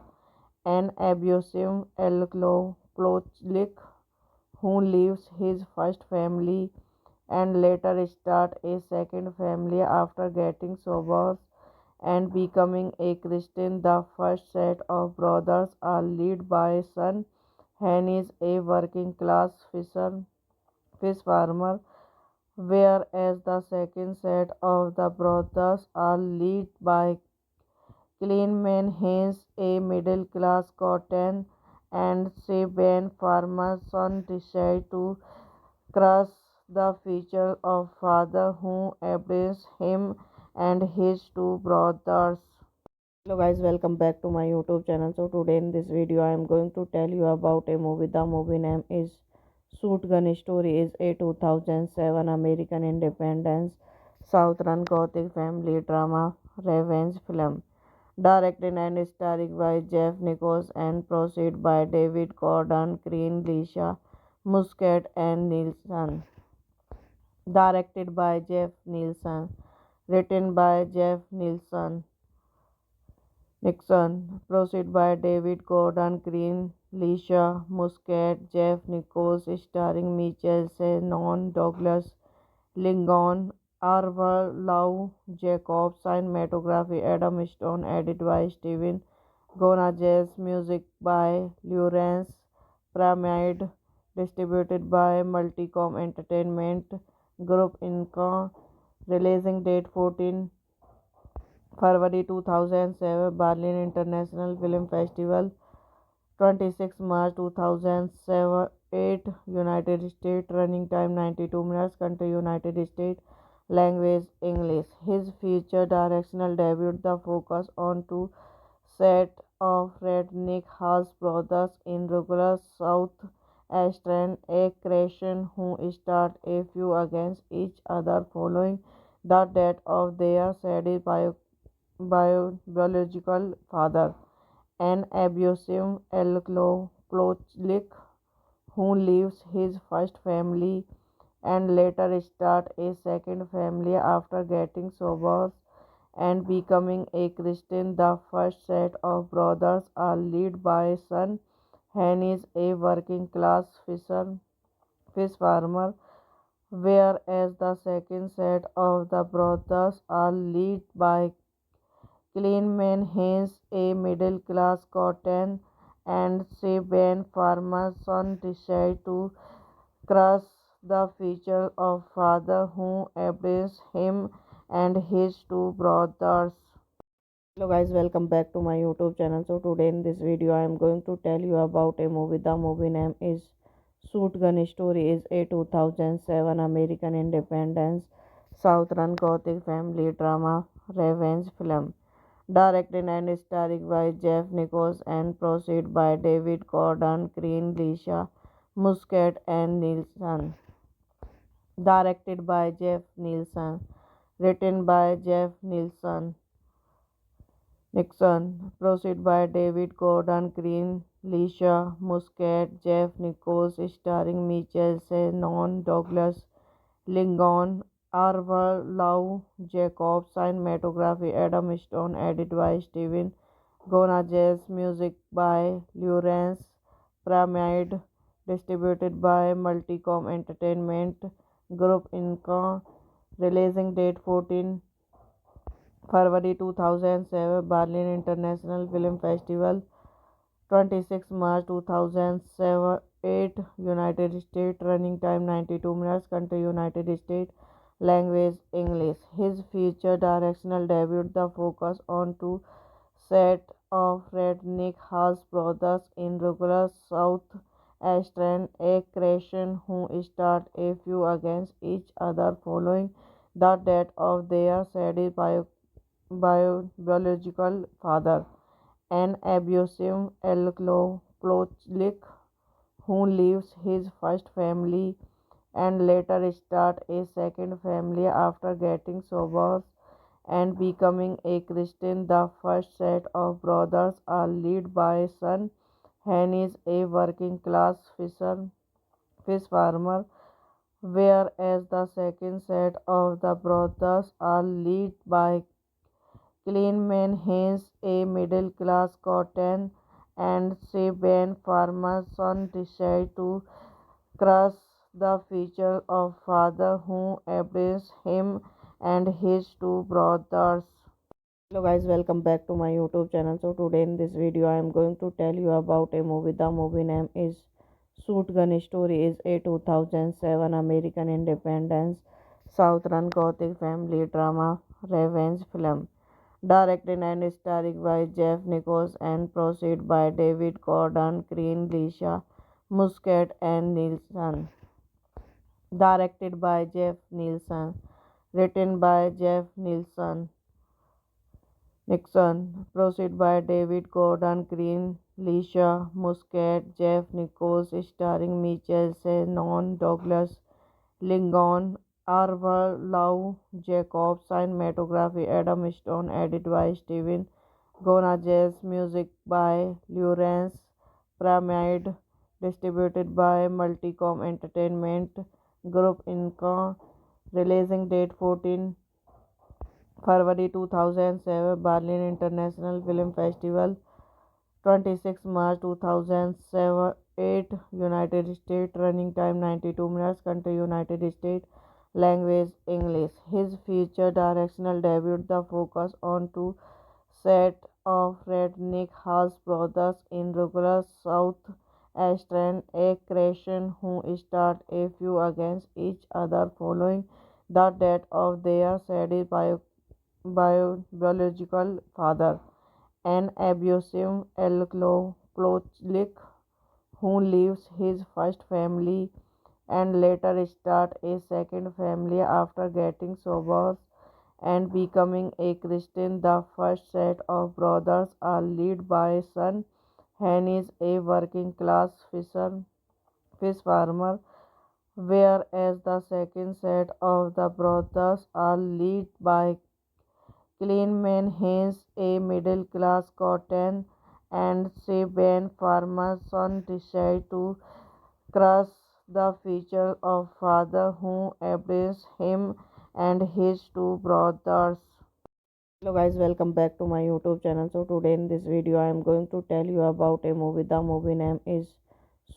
an abusive alcoholic who leaves his first family and later start a second family after getting sober and becoming a Christian. The first set of brothers are led by son Hennis, a working class fish farmer, whereas the second set of the brothers are led by Cleanman Hayes, a middle class cotton and Saban farmer son, decide to crush the future of father who abused him and his two brothers. Hello guys, welcome back to my YouTube channel. So today in this video I am going to tell you about a movie. The movie name is Shotgun Story. Is a 2007 American independence Southern Gothic family drama revenge film. Directed and starring by Jeff Nichols and produced by David Gordon Green, Lisa Muscat and Nielsen. Directed by Jeff Nielsen. Written by Jeff Nixon, produced by David Gordon Green, Lisa Muscat, Jeff Nichols, starring Michael Shannon, Douglas Lincoln, Arthur Lau Jacobs, cinematography Adam Stone, edited by Steven Gonzalez, music by Lawrence Pyramid, distributed by Multicom Entertainment Group Inc. Releasing date 14 February 2007, Berlin International Film Festival, 26 March 2007, 8 United States, running time 92 minutes, country United States, language English. His future directional debut, the focus on to set of Redneck House brothers in regular South Eastern, a creation who start a few against each other following the death of their sadist biological father, an abusive alcoholic who leaves his first family and later start a second family after getting sober and becoming a Christian. The first set of brothers are led by son Hennis, a working class fish farmer, whereas the second set of the brothers are led by Cleanman Hayes, a middle class cotton and Saban farmer son, decide to crush the future of father who abused him and his two brothers. Hello guys, welcome back to my YouTube channel. So today in this video I am going to tell you about a movie. The movie name is Shotgun Story. Is a 2007 American independence Southern Gothic family drama revenge film. Directed and starring by Jeff Nichols and produced by David Gordon Green, Lisa Muscat and Nielsen. Directed by Jeff Nielsen. Written by Jeff Nixon, produced by David Gordon Green, Lisa Muscat, Jeff Nichols, starring Michael Shannon, Douglas Lincoln, Arthur Lau Jacobs, cinematography Adam Stone, edited by Steven Gonzalez, music by Lawrence Pyramid, distributed by Multicom Entertainment Group Inc. Releasing date 14 February 2007, Berlin International Film Festival, 26 March 2007, 8 United States, running time 92 minutes, country United States, language English. His future directional debut, the focus on to set of Redneck House brothers in regular South Eastern, a creation who start a few against each other following the death of their sadist biological father, an abusive Klochlik, who leaves his first family and later start a second family after getting sober and becoming a Christian. The first set of brothers are led by son Hennis, a working class fish farmer, whereas the second set of the brothers are led by Cleanman Haynes, a middle class cotton and Saban farmer son, decide to crush the future of father who abused him and his two brothers. Hello guys, welcome back to my YouTube channel. So today in this video I am going to tell you about a movie. The movie name is Shotgun Story. Is a 2007 American independence Southern Gothic family drama revenge film. Directed and starring by Jeff Nichols and produced by David Gordon Green, Lisa Muscat and Nielsen. Directed by Jeff Nielsen. Written by Jeff Nixon, produced by David Gordon Green, Lisa Muscat, Jeff Nichols, starring Michael Shannon, Douglas Lincoln, Arthur Lau Jacobs, cinematography Adam Stone, edited by Steven Gonzalez, music by Lawrence Pyramid, distributed by Multicom Entertainment Group Inc. Releasing date 14 February 2007, Berlin International Film Festival, 26 March 2008, United States, running time 92 minutes, country United States, language English. His feature directional debut, the focus on two set of redneck house brothers in rural South Eastern a creation who start a feud against each other following the death of their sadist biological father, an abusive alcoholic who leaves his first family and later start a second family after getting sober and becoming a Christian. The first set of brothers are led by son Hennis, a working class fish farmer, whereas the second set of the brothers are led by Cleanman Haynes, a middle class cotton and Saban farmer son, decide to crush the future of father who abused him and his two brothers. Hello guys, welcome back to my YouTube channel. So today in this video I am going to tell you about a movie. The movie name is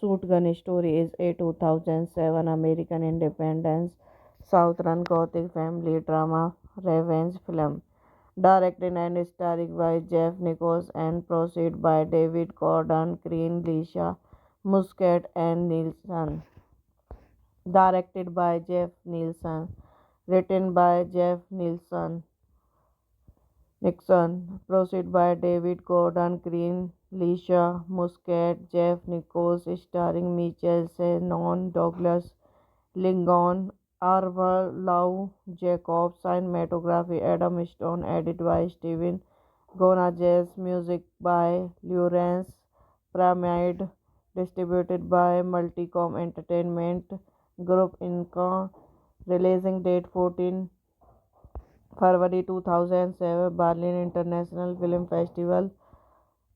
Shotgun Story. Is a 2007 American independence Southern Gothic family drama revenge film. Directed and starring by Jeff Nichols and produced by David Gordon Green, Lisa Muscat and Nielsen. Directed by Jeff Nielsen. Written by Jeff Nixon, produced by David Gordon Green, Lisa Muscat, Jeff Nichols, starring Michael Shannon, Douglas Lincoln, Arthur Lau Jacobs, cinematography Adam Stone, edited by Steven Gonzalez, music by Lawrence Pyramid, distributed by Multicom Entertainment Group Inc. Releasing date 14 February 2007, Berlin International Film Festival,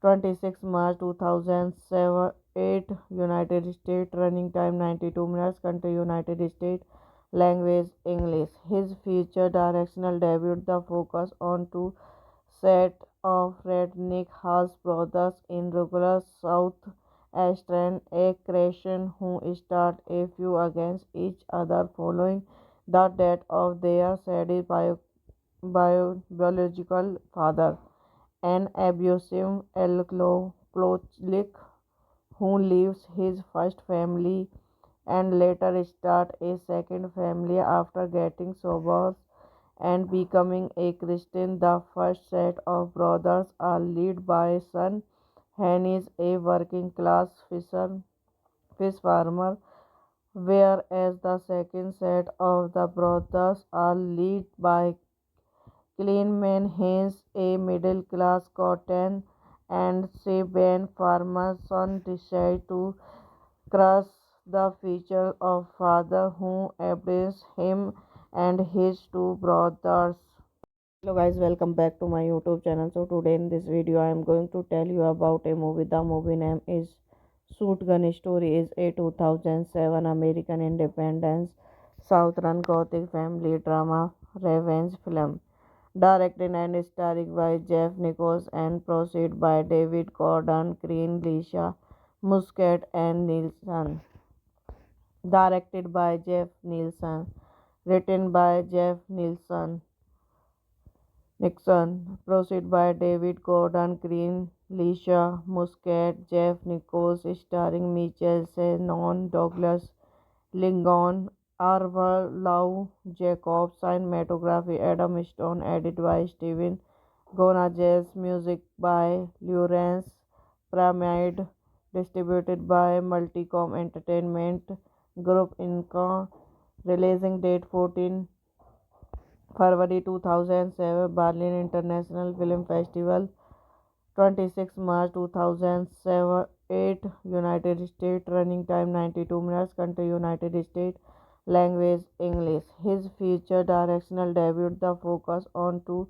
26 March 2008, United States, running time 92 minutes, country United States, language English. His feature directional debut, the focus on two set of redneck house brothers in rural South Eastern a creation who start a feud against each other following the death of their sadist biological father, an abusive alcoholic who leaves his first family and later start a second family after getting sober and becoming a Christian. The first set of brothers are led by son Hennis, a working class fish farmer, whereas the second set of the brothers are led by Cleanman Haynes, a middle class cotton and Sebastian farmer's son decide to crush the future of father who abandons him and his two brothers. Hello guys, welcome back to my YouTube channel. So today in this video I am going to tell you about a movie. The movie name is Shotgun Story is a 2007 American independence Southern Gothic family drama revenge film. Directed and starring by Jeff Nichols and produced by David Gordon Green, Lisa Muscat and Nielsen. Directed by Jeff Nielsen. Written by Jeff Nixon, produced by David Gordon Green, Lisa Muscat, Jeff Nichols, starring Michael Shannon, Douglas Lincoln, Arthur Lau Jacobs, cinematography Adam Stone, edited by Steven Gonzalez, music by Lawrence Pyramid, distributed by Multicom Entertainment Group Inc. Releasing date 14 February 2007, Berlin International Film Festival, 26 March 2008, United States, running time 92 minutes, country United States, language English. His feature directional debut, the focus on two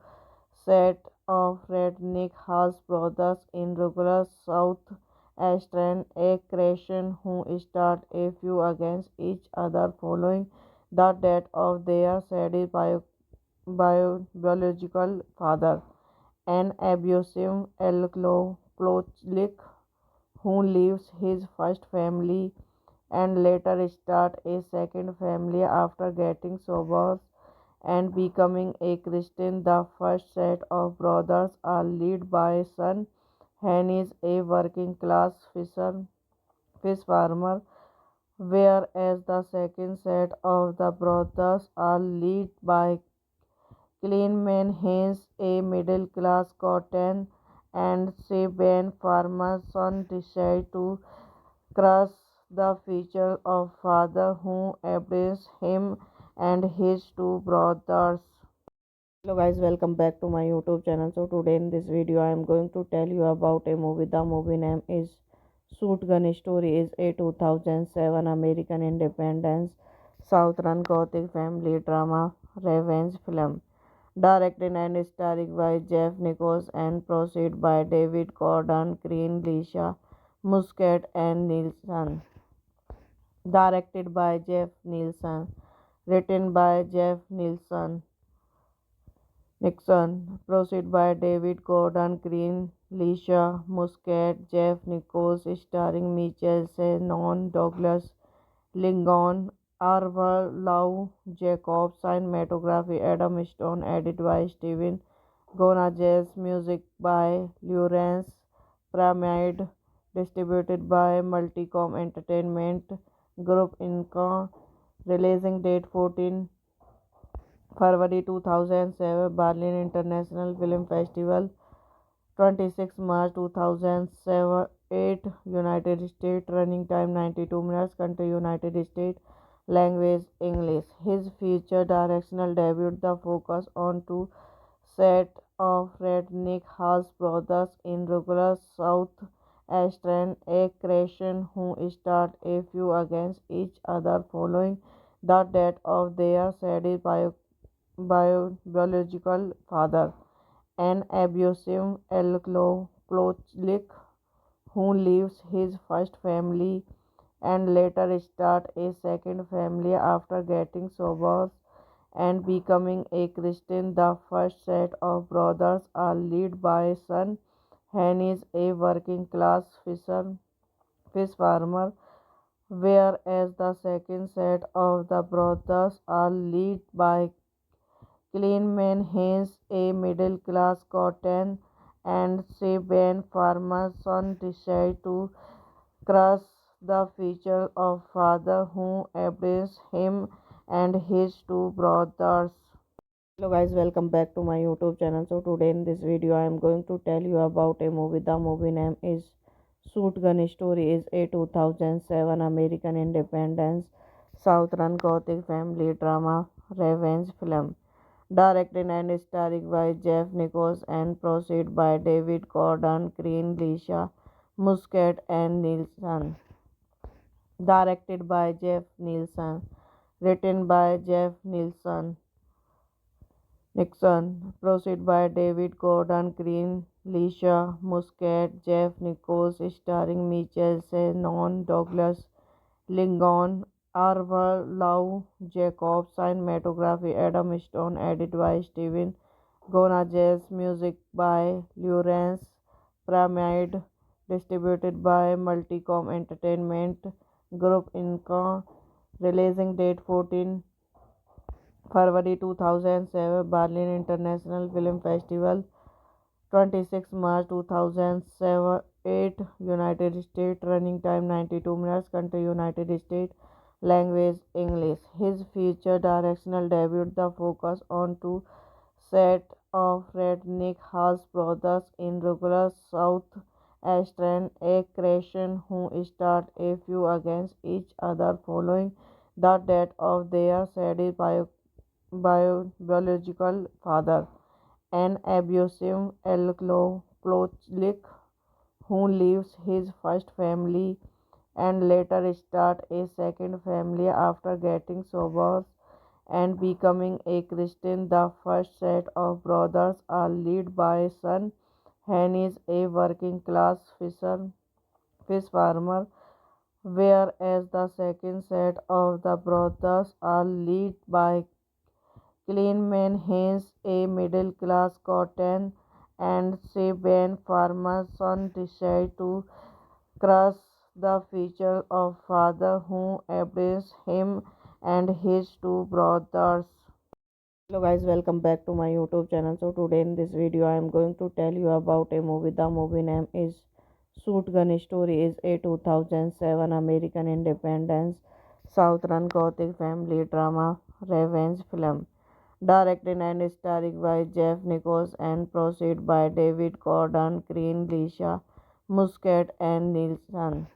set of redneck house brothers in rural South Australian, a creation who start a few against each other following the death of their sadistic biological father, an abusive alcoholic who leaves his first family and later start a second family after getting sober and becoming a Christian. The first set of brothers are led by son Henry, a working class fish farmer, whereas the second set of the brothers are led by Cleanman Hayes, a middle class cotton and Saban farmer's son, decide to crush the future of father who abandons him and his two brothers. Hello guys, welcome back to my YouTube channel. So today in this video I am going to tell you about a movie. The movie name is Shotgun Story is a 2007 American independence Southern Gothic family drama revenge film. Directed and starring by Jeff Nichols and produced by David Gordon Green, Lisa Muscat and Nielsen. Directed by Jeff Nielsen. Written by Jeff Nixon, produced by David Gordon Green, Lisa Muscat, Jeff Nichols, starring Michael Shannon, Douglas Lincoln, Arthur Lau Jacobs, cinematography Adam Stone, edited by Steven Gonzalez, music by Lawrence Pyramid, distributed by Multicom Entertainment Group Inc. Releasing date 14 February 2007, Berlin International Film Festival, 26 March 2008, United States, running time 92 minutes, country United States, language English. His feature directional debut, the focus on two set of redneck house brothers in rural South Australian, a creation who start a few against each other following the death of their sadistic biological father, an abusive alcoholic who leaves his first family and later start a second family after getting sober and becoming a Christian. The first set of brothers are led by son Henry, a working class fish farmer, whereas the second set of the brothers are led by Cleanman Hayes, a middle class cotton and Saban farmer's son, decide to crush the future of father who abandons him and his two brothers. Hello guys, welcome back to my YouTube channel. So today in this video I am going to tell you about a movie. The movie name is Shotgun Story is a 2007 American independence Southern Gothic family drama revenge film. Directed and starring by Jeff Nichols and produced by David Gordon Green, Lisa Muscat, and Nielsen. Directed by Jeff Nielsen. Written by Jeff Nixon. Produced by David Gordon Green, Lisa Muscat, Jeff Nichols, starring Michael Shannon, Douglas Lincoln, Arthur Lau Jacobs, cinematography Adam Stone, edited by Steven Gonzalez, music by Lawrence Pyramid, distributed by Multicom Entertainment Group Inc. Releasing date 14 February 2007, Berlin International Film Festival, 26 March 2008, United States, running time 92 minutes, country United States, language English. His feature directional debut, the focus on two set of redneck house brothers in rural South Australian, a creation who start a few against each other following the death of their sadistic biological father, an abusive alcoholic who leaves his first family and later start a second family after getting sober and becoming a Christian. The first set of brothers are led by son Hennis, a working class fish farmer, whereas the second set of the brothers are led by Cleanman Hayes, a middle class cotton and Saban farmer son, decide to crush the future of father who abandons him and his two brothers. Hello guys, welcome back to my YouTube channel. So today in this video I am going to tell you about a movie. The movie name is Shotgun Story. Is a 2007 American independence Southern Gothic family drama revenge film. Directed and starring by Jeff Nichols and produced by David Gordon Green, Lisa Muscat, and Nielsen.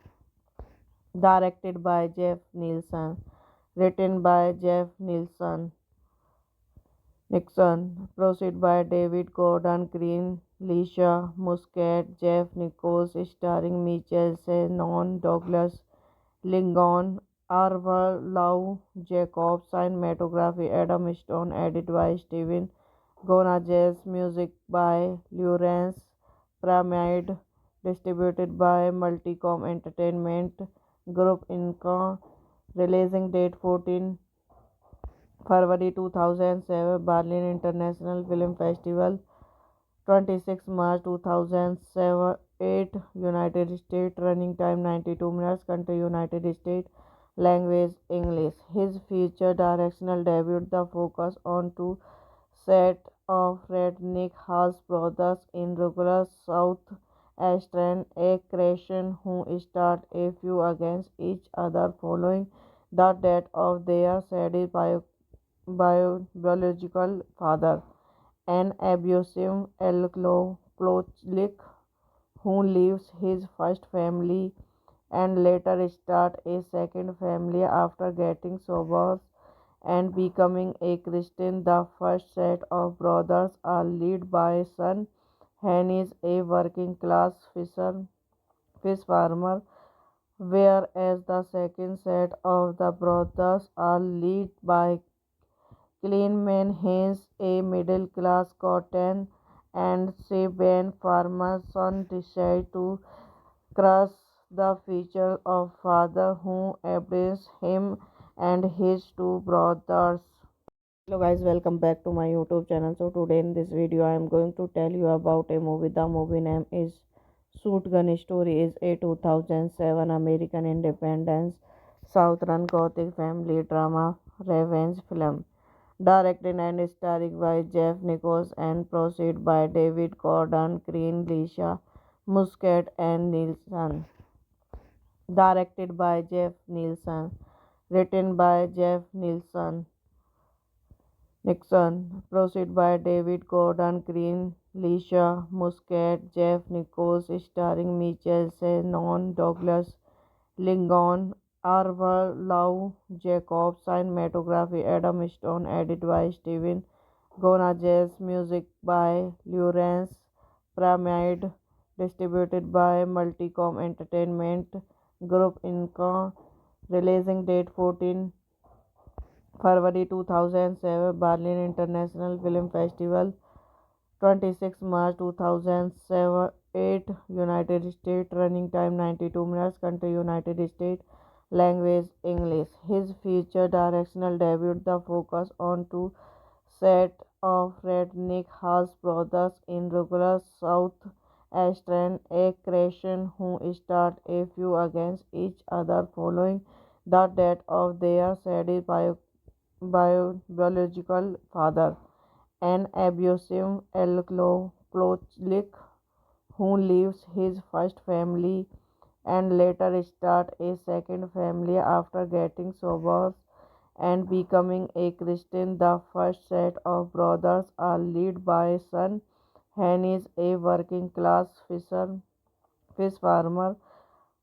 Directed by Jeff Nielsen. Written by Jeff Nixon. Produced by David Gordon Green, Lisa Muscat, Jeff Nichols, starring Michael Shannon, Douglas Lincoln, Arthur Lau Jacobs, cinematography Adam Stone, edited by Steven Gonzalez, music by Lawrence Pyramid, distributed by Multicom Entertainment Group Inc. Releasing date 14 February 2007, Berlin International Film Festival, 26 March 2008, United States, running time 92 minutes, country United States, language English. His feature directional debut, the focus on two set of redneck house brothers in rural South Australian, a creation who start a few against each other following the death of their sadistic biological father, an abusive alcoholic who leaves his first family and later start a second family after getting sober and becoming a Christian. The first set of brothers are led by son Hennis, a working class fish farmer, whereas the second set of the brothers are led by Cleanman Hayes, a middle class cotton and Saban farmer son, decide to crush the future of father who abandons him and his two brothers. Hello guys, welcome back to my YouTube channel. So today in this video I am going to tell you about a movie. The movie name is Shotgun Story. Is a 2007 American independence Southern Gothic family drama revenge film. Directed and starring by Jeff Nichols and produced by David Gordon Green, Lisa Muscat, and Nielsen. Directed by Jeff Nielsen. Written by Jeff Nixon. Produced by David Gordon Green, Lisa Muscat, Jeff Nichols, starring Michael Shannon, Douglas Lincoln, Arthur Lau Jacobs, cinematography Adam Stone, edited by Steven Gona Jazz, music by Lawrence Pyramid, distributed by Multicom Entertainment Group Inc. Releasing date 14 February 2007, Berlin International Film Festival, 26 March 2007, 8 United States, running time 92 minutes, country United States, language English. His feature directional debut, the focus on two set of redneck house brothers in rural South Australian, a creation who start a few against each other following the death of their sadistic biological father, an abusive alcoholic who leaves his first family and later start a second family after getting sober and becoming a Christian. The first set of brothers are led by son Hennis, a working class fish farmer,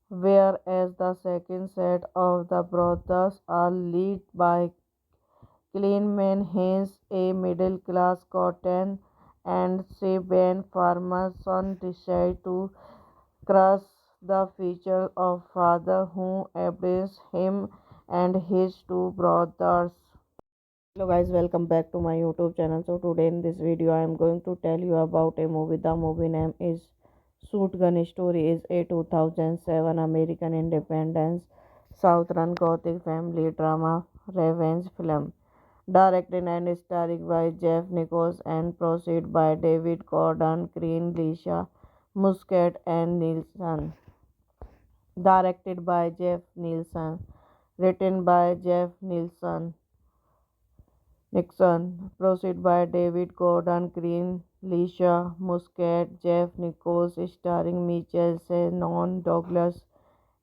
whereas the second set of the brothers are led by Cleanman Hayes, a middle class cotton and Saban farmer son, decide to crush the future of father who abused him and his two brothers. Hello guys, welcome back to my YouTube channel. So today in this video I am going to tell you about a movie. The movie name is Shotgun Story. Is a 2007 American independence Southern Gothic family drama revenge film. Directed and starring by Jeff Nichols and produced by David Gordon Green, Lisa Muscat and Nielsen. Directed by Jeff Nielsen. Written by Jeff Nixon, produced by David Gordon Green, Lisa Muscat, Jeff Nichols, starring Michael Shannon, Douglas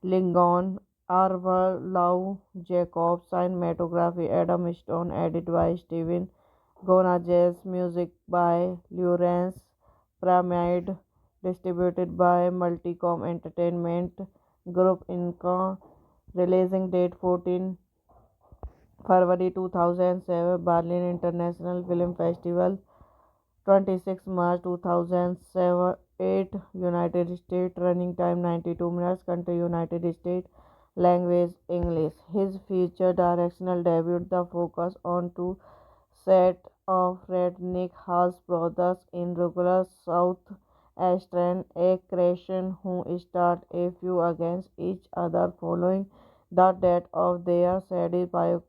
Lincoln, Arthur Lau Jacobs, cinematography Adam Stone, edited by Steven Gonzalez, music by Lawrence Pyramid, distributed by Multicom Entertainment Group Inc. Releasing date 14 February 2007, Berlin International Film Festival, 26 March 2007, 8 United States, running time 92 minutes, country United States, language English. His feature directional debut, the focus on two set of redneck house brothers in rural South Australian, a creation who start a few against each other following the death of their sadistic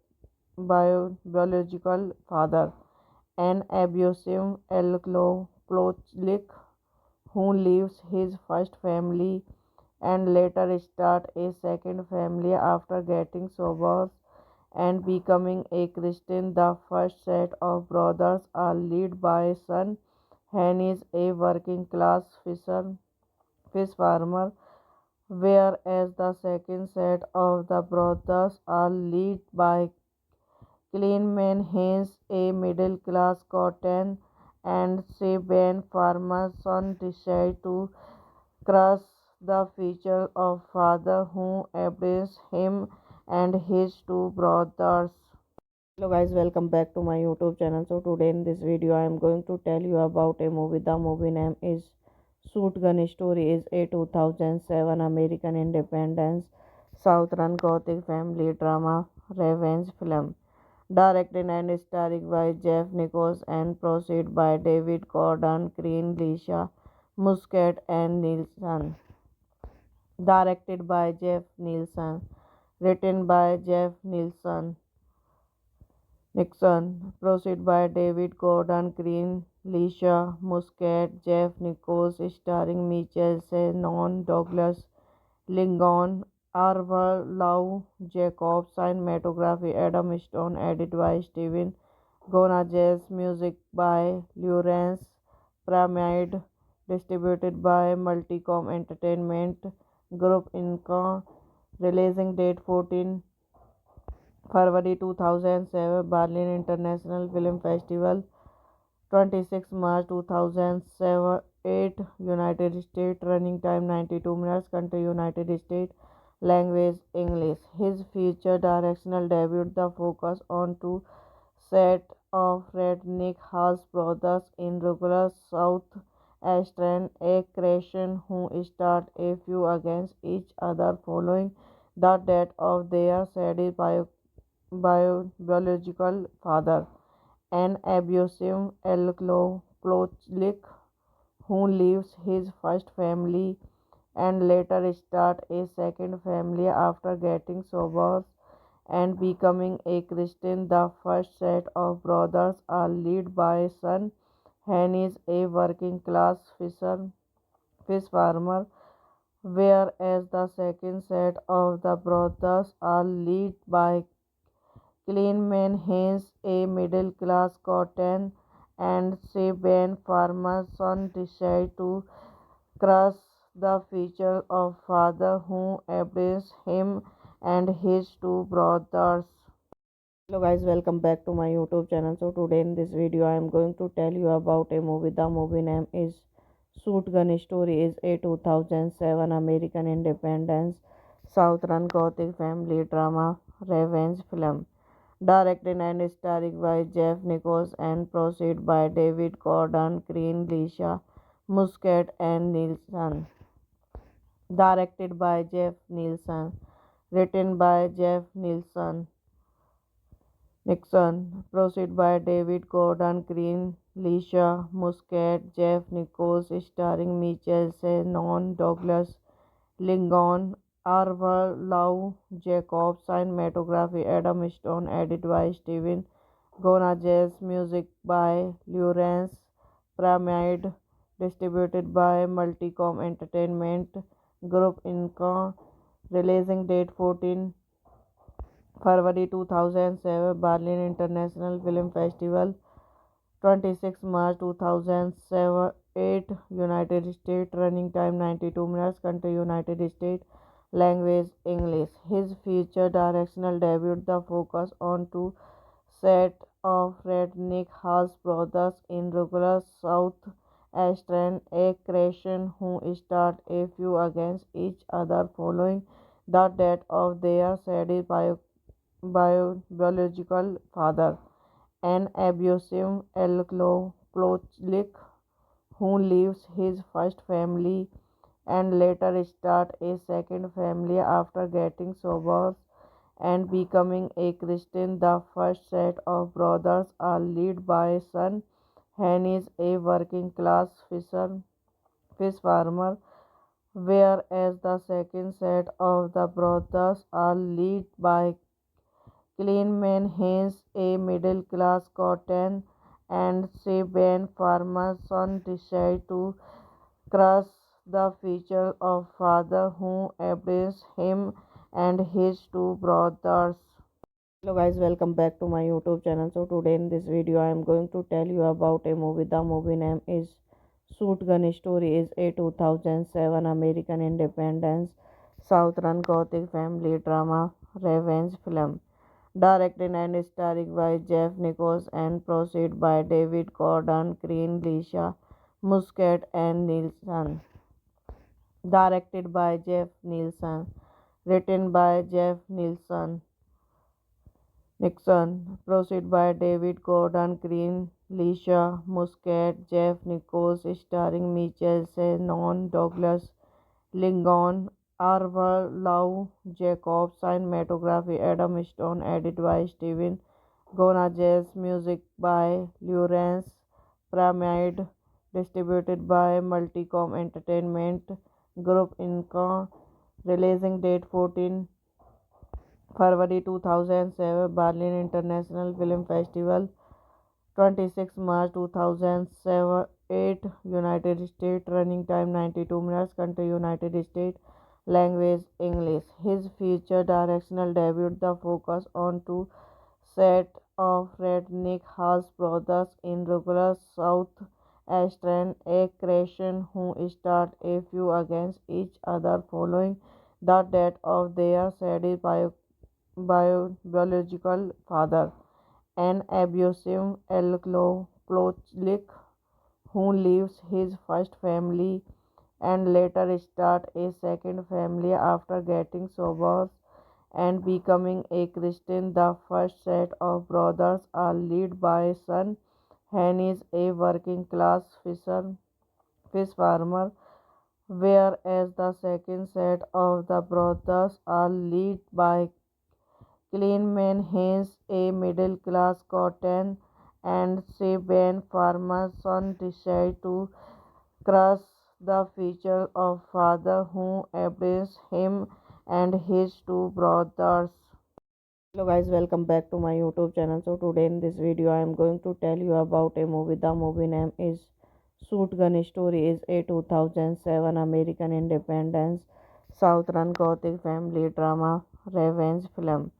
biological father, an abusive alcoholic who leaves his first family and later start a second family after getting sober and becoming a Christian. The first set of brothers are led by son Hennis, a working class fish farmer, whereas the second set of the brothers are led by Cleanman Hayes, a middle class cotton and Saban farmer son, decide to crush the future of father who abused him and his two brothers. Hello guys, welcome back to my YouTube channel. So today in this video I am going to tell you about a movie. The movie name is Shotgun Story. Is a 2007 American independence Southern Gothic family drama revenge film. Directed and starring by Jeff Nichols and produced by David Gordon Green, Lisa Muscat and Nielsen. Directed by Jeff Nielsen. Written by Jeff Nixon, produced by David Gordon Green, Lisa Muscat, Jeff Nichols, starring Michael Shannon, Douglas Lincoln, Arthur Lau Jacobs, cinematography Adam Stone, edited by Steven Gonzalez, music by Lawrence Pyramid, distributed by Multicom Entertainment Group Inc. Releasing date 14 February 2007, Berlin International Film Festival, 26 March 2007, 8 United States, running time 92 minutes, country United States, language English. His feature directional debut, the focus on two set of redneck house brothers in rural South Eastern a creation who start a feud against each other following the death of their sadist biological father, an abusive alcoholic who leaves his first family and later start a second family after getting sober and becoming a Christian. The first set of brothers are led by son Hennis, a working class fish farmer, whereas the second set of the brothers are led by Cleanman Haynes, a middle class cotton and Saban farmer son, decide to crush the future of father who abandons him and his two brothers. Hello guys, welcome back to my YouTube channel. So today in this video I am going to tell you about a movie. The movie name is Shotgun Story is a 2007 American independence Southern Gothic family drama revenge film. Directed and starring by Jeff Nichols and produced by David Gordon Green, Lisa Muscat and Nielsen. Directed by Jeff Nielsen. Written by Jeff Nixon, proceed by David Gordon Green, Lisa Muscat, Jeff Nichols, starring Michael Shannon, Douglas Lincoln, Arthur Lau, Jacob, cinematography Adam Stone, edit by Steven Gonzalez, music by Lawrence Pyramid, distributed by Multicom Entertainment Group Inc. Releasing date 14 February 2007, Berlin International Film Festival, 26 March 2008, United States, running time 92 minutes, country United States, language English. His feature directional debut, the focus on two set of redneck house brothers in rural South Eastern a creation who start a feud against each other following the death of their sadist biological father, an abusive alcoholic who leaves his first family and later start a second family after getting sober and becoming a Christian. The first set of brothers are led by son Hennis, a working class fish farmer, whereas the second set of the brothers are led by Cleanman Haynes, a middle class cotton and Saban farmer son, decide to crush the future of father who abandons him and his two brothers. Hello guys, welcome back to my YouTube channel. So today in this video I am going to tell you about a movie. The movie name is Shotgun Story is a 2007 American independence Southern Gothic family drama revenge film. Directed and starring by Jeff Nichols and produced by David Gordon Green, Lisa Muscat and Nielsen. Directed by Jeff Nielsen. Written by Jeff Nixon, proceed by David Gordon Green, Lisa Muscat, Jeff Nichols, starring Michael Shannon, Douglas Lincoln, Arthur Lau, Jacob, cinematography Adam Stone, edit by Steven Gonzalez, music by Lawrence Pyramid, distributed by Multicom Entertainment Group Inc. Releasing date 14 February 2007, Berlin International Film Festival, 26 March 2008, United States, running time 92 minutes, country United States, language English. His feature directional debut, the focus on two set of redneck house brothers in rural South Eastern a creation who start a feud against each other following the death of their sadist biological father, an abusive alcoholic who leaves his first family and later start a second family after getting sober and becoming a Christian. The first set of brothers are led by son Hennis, a working class fish farmer, whereas the second set of the brothers are led by Cleanman Haynes, a middle class cotton and Saban farmer's son, decided to crush the future of father who abused him and his two brothers. Hello guys, welcome back to my YouTube channel. So today in this video I am going to tell you about a movie. The movie name is Shotgun Story. Is a 2007 American independence Southern Gothic family drama revenge film.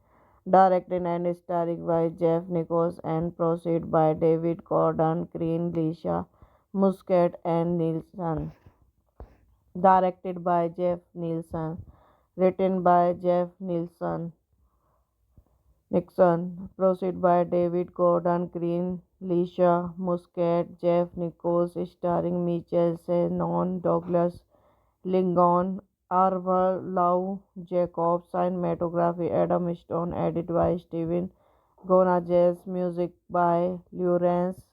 Directed and starring by Jeff Nichols and produced by David Gordon Green, Lisa Muscat and Nielsen. Directed by Jeff Nielsen. Written by Jeff Nixon, produced by David Gordon Green, Lisa Muscat, Jeff Nichols, starring Michael Shannon, Douglas Lincoln, Arthur Lau Jacobs, cinematography Adam Stone, edited by Steven Gonzalez, music by Lawrence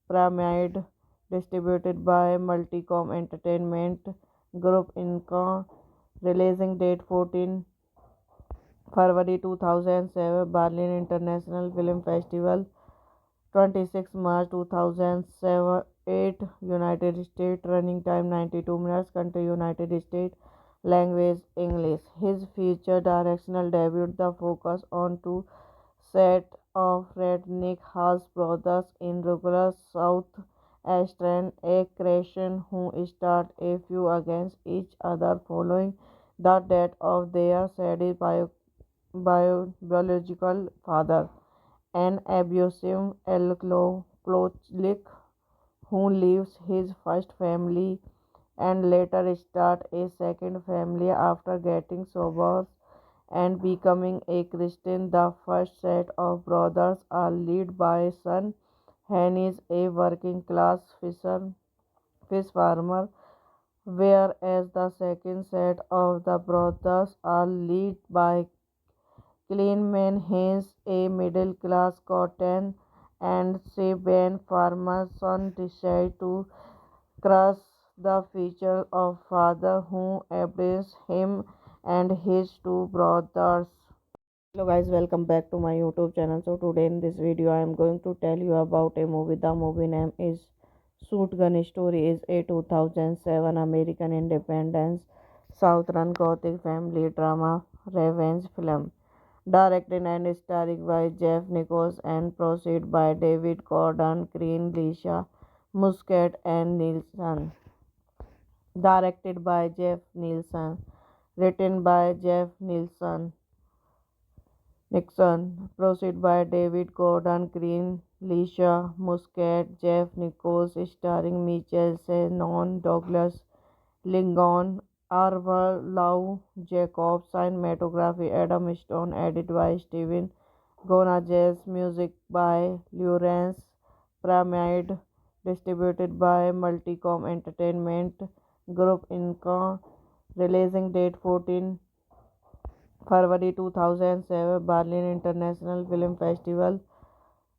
Pyramid, distributed by Multicom Entertainment Group Inc. Releasing date 14 February 2007, Berlin International Film Festival, 26 March 2008, United States, running time 92 minutes, country United States, language English. His feature directional debut, the focus on two set of redneck house brothers in rural South Eastern, a creation who start a few against each other following the death of their sadly biological father, an abusive alcoholic who leaves his first family and later starts a second family after getting sober and becoming a Christian. The first set of brothers are led by son Hennis, a working class fish farmer, whereas the second set of the brothers are led by Cleanman Haynes, a middle class cotton and Saban farmer's son, decided to crush the future of father who abused him and his two brothers. Hello guys, welcome back to my YouTube channel. So today in this video I am going to tell you about a movie. The movie name is Shotgun Story. Is a 2007 American independence Southern Gothic family drama revenge film. Directed and starring by Jeff Nichols and produced by David Gordon Green, Lisa Muscat and Nielsen. Directed by Jeff Nielsen. Written by Jeff Nixon, produced by David Gordon Green, Lisa Muscat, Jeff Nichols, starring Michael Shannon, Douglas Lincoln, Arthur Lau Jacobs, cinematography Adam Stone, edited by Steven Gonzalez, music by Lawrence Pyramid, distributed by Multicom Entertainment Group Inc. Releasing date 14 February 2007, Berlin International Film Festival,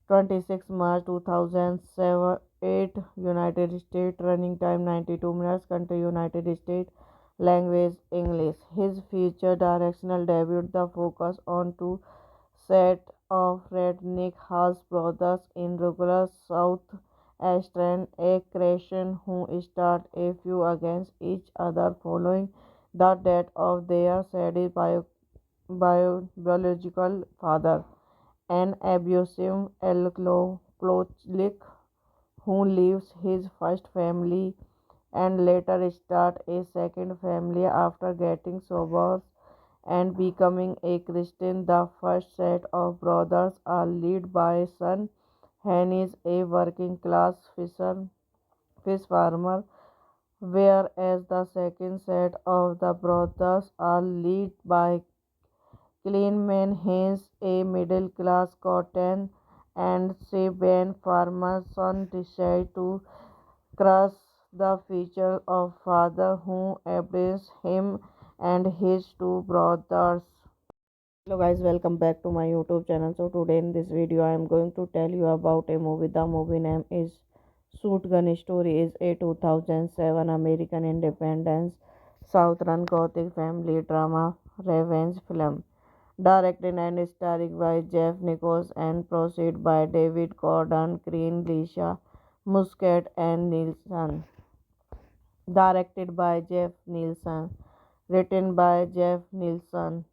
26 March 2008, United States, running time 92 minutes, country United States, language English. His feature directional debut, the focus on two set of redneck house brothers in rural South Eastern, a creation who start a few against each other following the death of their sadly biological father, an abusive alcoholic who leaves his first family and later starts a second family after getting sober and becoming a Christian. The first set of brothers are led by son Hennis, a working class fish farmer, whereas the second set of the brothers are led by Cleanman Haynes, a middle class cotton and Saban farmer's son, decided to crush the future of father who abused him and his two brothers. Hello guys, welcome back to my YouTube channel. So today in this video I am going to tell you about a movie. The movie name is Shotgun Story. Is a 2007 American independence Southern Gothic family drama revenge film. Directed and starring by Jeff Nichols and produced by David Gordon Green, Lisa Muscat and Nielsen. Directed by Jeff Nielsen. Written by Jeff Nielsen.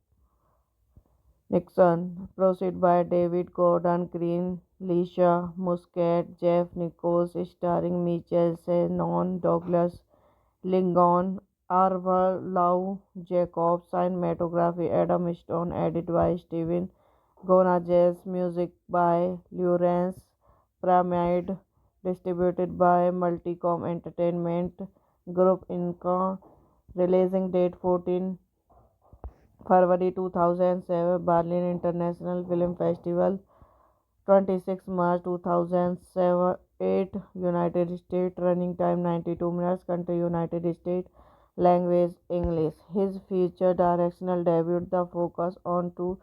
Nixon, proceed by David Gordon Green, Lisa Muscat, Jeff Nichols, starring Michael Shannon, Douglas Lingon, Arthur Lau Jacobs, cinematography Adam Stone, edit by Steven Gonzalez, music by Lawrence Pyramid, distributed by Multicom Entertainment Group Inc. Releasing date 14 February 2007, Berlin International Film Festival, 26 March 2008, United States, running time 92 minutes, country United States, language English. His feature directional debut, the focus on two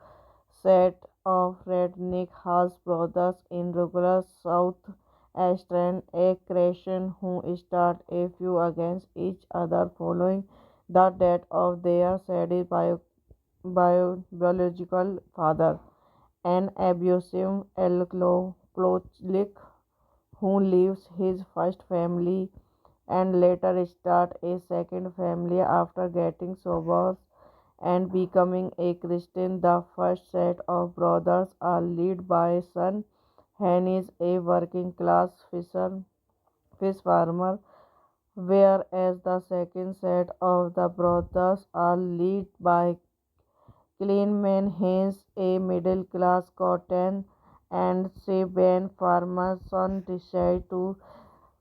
set of redneck house brothers in rural South Australian, a creation who start a few against each other following the death of their sadist biological father, an abusive alcoholic who leaves his first family and later starts a second family after getting sober and becoming a Christian. The first set of brothers are led by son Hennis, a working class fish farmer, whereas the second set of the brothers are led by Cleanman Haynes, a middle-class cotton and Saban farmer son, decided to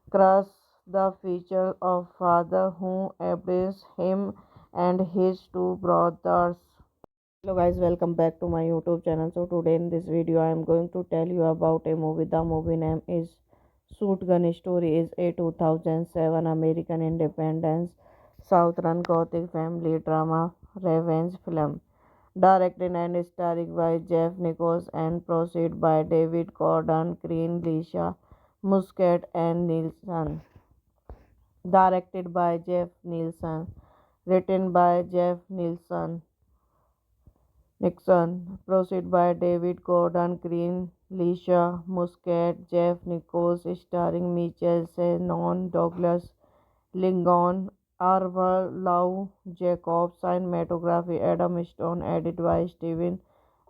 crush the future of father who abused him and his two brothers. Hello guys, welcome back to my YouTube channel. So today in this video I am going to tell you about a movie. The movie name is Shotgun Story. Is a 2007 American independence Southern Gothic family drama revenge film. Directed and starring by Jeff Nichols and produced by David Gordon Green, Lisa Muscat and Nielsen. Directed by Jeff Nielsen. Written by Jeff Nielsen. Nixon, proceed by David Gordon Green, Lisa Muscat, Jeff Nichols, starring Michael Shannon, Douglas Lingon, Arthur Lau Jacobs, cinematography Adam Stone, edit by Steven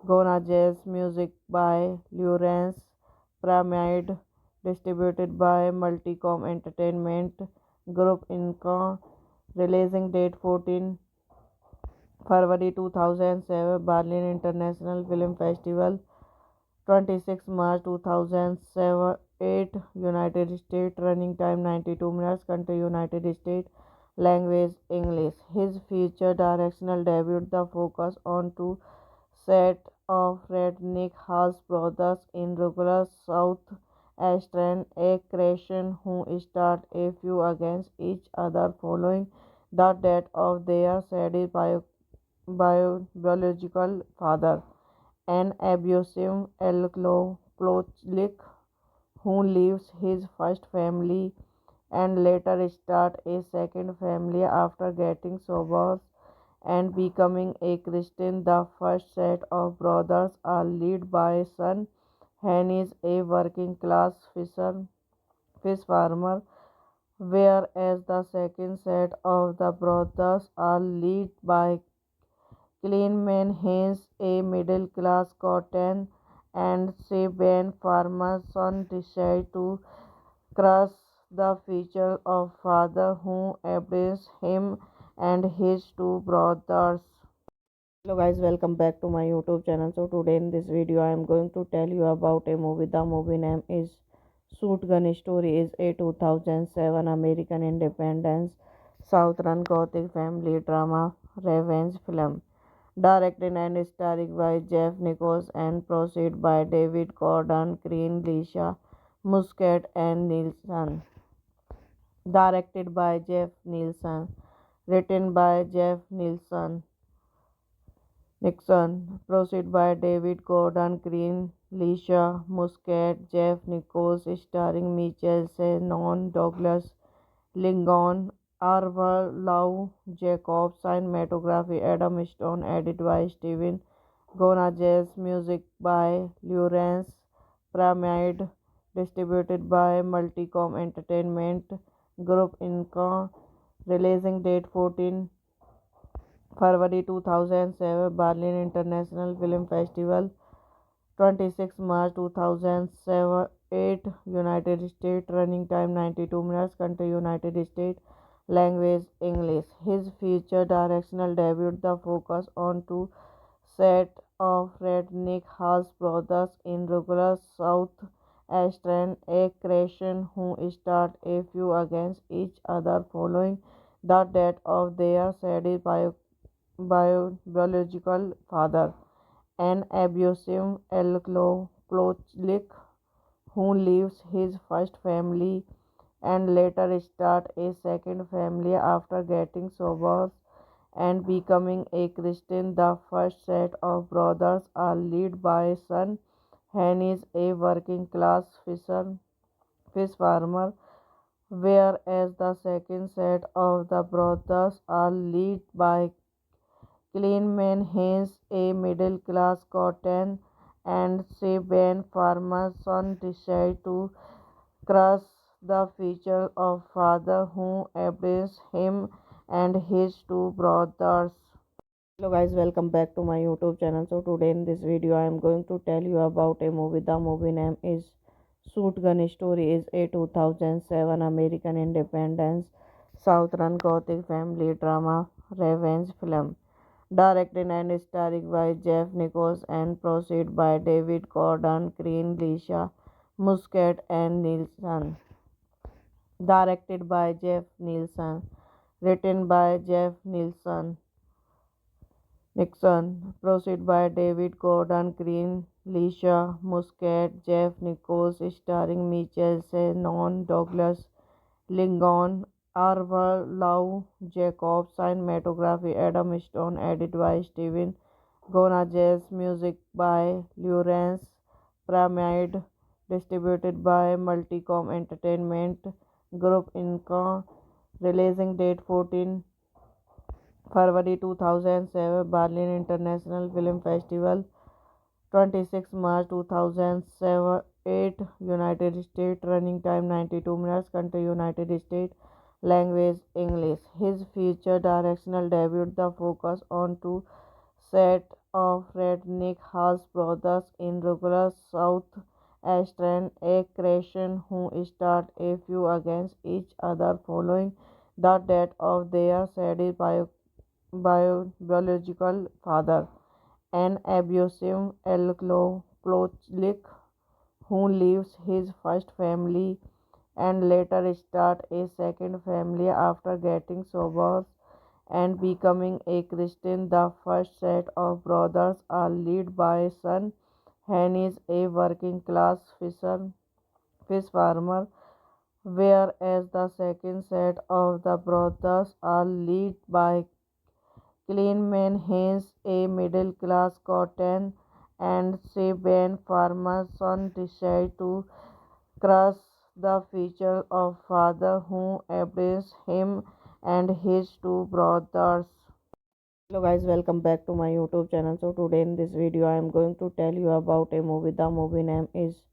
Gonzalez, music by Lawrence Pyramid, distributed by Multicom Entertainment Group Inc. Releasing date 14 February 2007, Berlin International Film Festival, 26 March 2008, United States, running time 92 minutes, country United States, language English. His feature directional debut, the focus on two set of redneck house brothers in rural South Australian, a creation who start a few against each other following the death of their sadist biological father, an abusive alcoholic who leaves his first family and later starts a second family after getting sober and becoming a Christian. The first set of brothers are led by son Hennis, a working class fish farmer, whereas the second set of the brothers are led by Cleanman Haynes, a middle-class cotton and Saban farmer son, decided to crush the future of father who abused him and his two brothers. Hello guys, welcome back to my YouTube channel. So today in this video I am going to tell you about a movie. The movie name is Shotgun Story. Is a 2007 American independence Southern Gothic family drama revenge film. Directed and starring by Jeff Nichols and produced by David Gordon Green, Lisa Muscat and Nielsen. Directed by Jeff Nielsen. Written by Jeff Nielsen. Nixon, proceed by David Gordon Green, Leisha Muscat, Jeff Nichols, starring Michael Shannon, Douglas Lincoln, Arthur Lau Jacobs, cinematography Adam Stone, edit by Steven Gonzalez, music by Lawrence Pyramid, distributed by Multicom Entertainment Group Inc. Releasing date 14 February 2007, Berlin International Film Festival, 26 March 2008, United States, running time 92 minutes, country United States, language English. His feature directional debut, the focus on two set of redneck house brothers in rural South Australian, a creation who start a few against each other following the death of their sadly biological father, an abusive alcoholic who leaves his first family and later start a second family after getting sober and becoming a Christian. The first set of brothers are led by son Henry, a working class fish farmer, whereas the second set of the brothers are led by Cleanman Hayes, a middle class cotton and Saban farmer son, decide to crush the future of father who abused him and his two brothers. Hello guys, welcome back to my YouTube channel. So today in this video I am going to tell you about a movie. The movie name is Shotgun Story. Is a 2007 American independence Southern Gothic family drama revenge film. Directed and starring by Jeff Nichols and produced by David Gordon Green, Leisha Muscat and Nielsen. Directed by Jeff Nielsen. Written by Jeff Nielsen. Nixon, proceed by David Gordon Green, Leisha Muscat, Jeff Nichols, starring Michael Shannon, Douglas Lincoln, Arthur Lau Jacobs, cinematography Adam Stone, edit by Steven Gonzalez, music by Lawrence Pyramid, distributed by Multicom Entertainment Group Inc. Releasing date 14 February 2007, Berlin International Film Festival, 26 March 2008, United States, running time 92 minutes, country United States, language English. His feature directional debut, the focus on two set of redneck house brothers in rural South Australian, a creation who start a few against each other following the death of their sadly biological father, an abusive alcoholic who leaves his first family and later start a second family after getting sober and becoming a Christian. The first set of brothers are led by son Henry, a working class fish farmer, whereas the second set of the brothers are led by Cleanman Hayes, a middle class cotton and Saban farmer son, decide to crush the future of father who abused him and his two brothers. Hello guys, welcome back to my YouTube channel. So today in this video I am going to tell you about a movie. The movie name is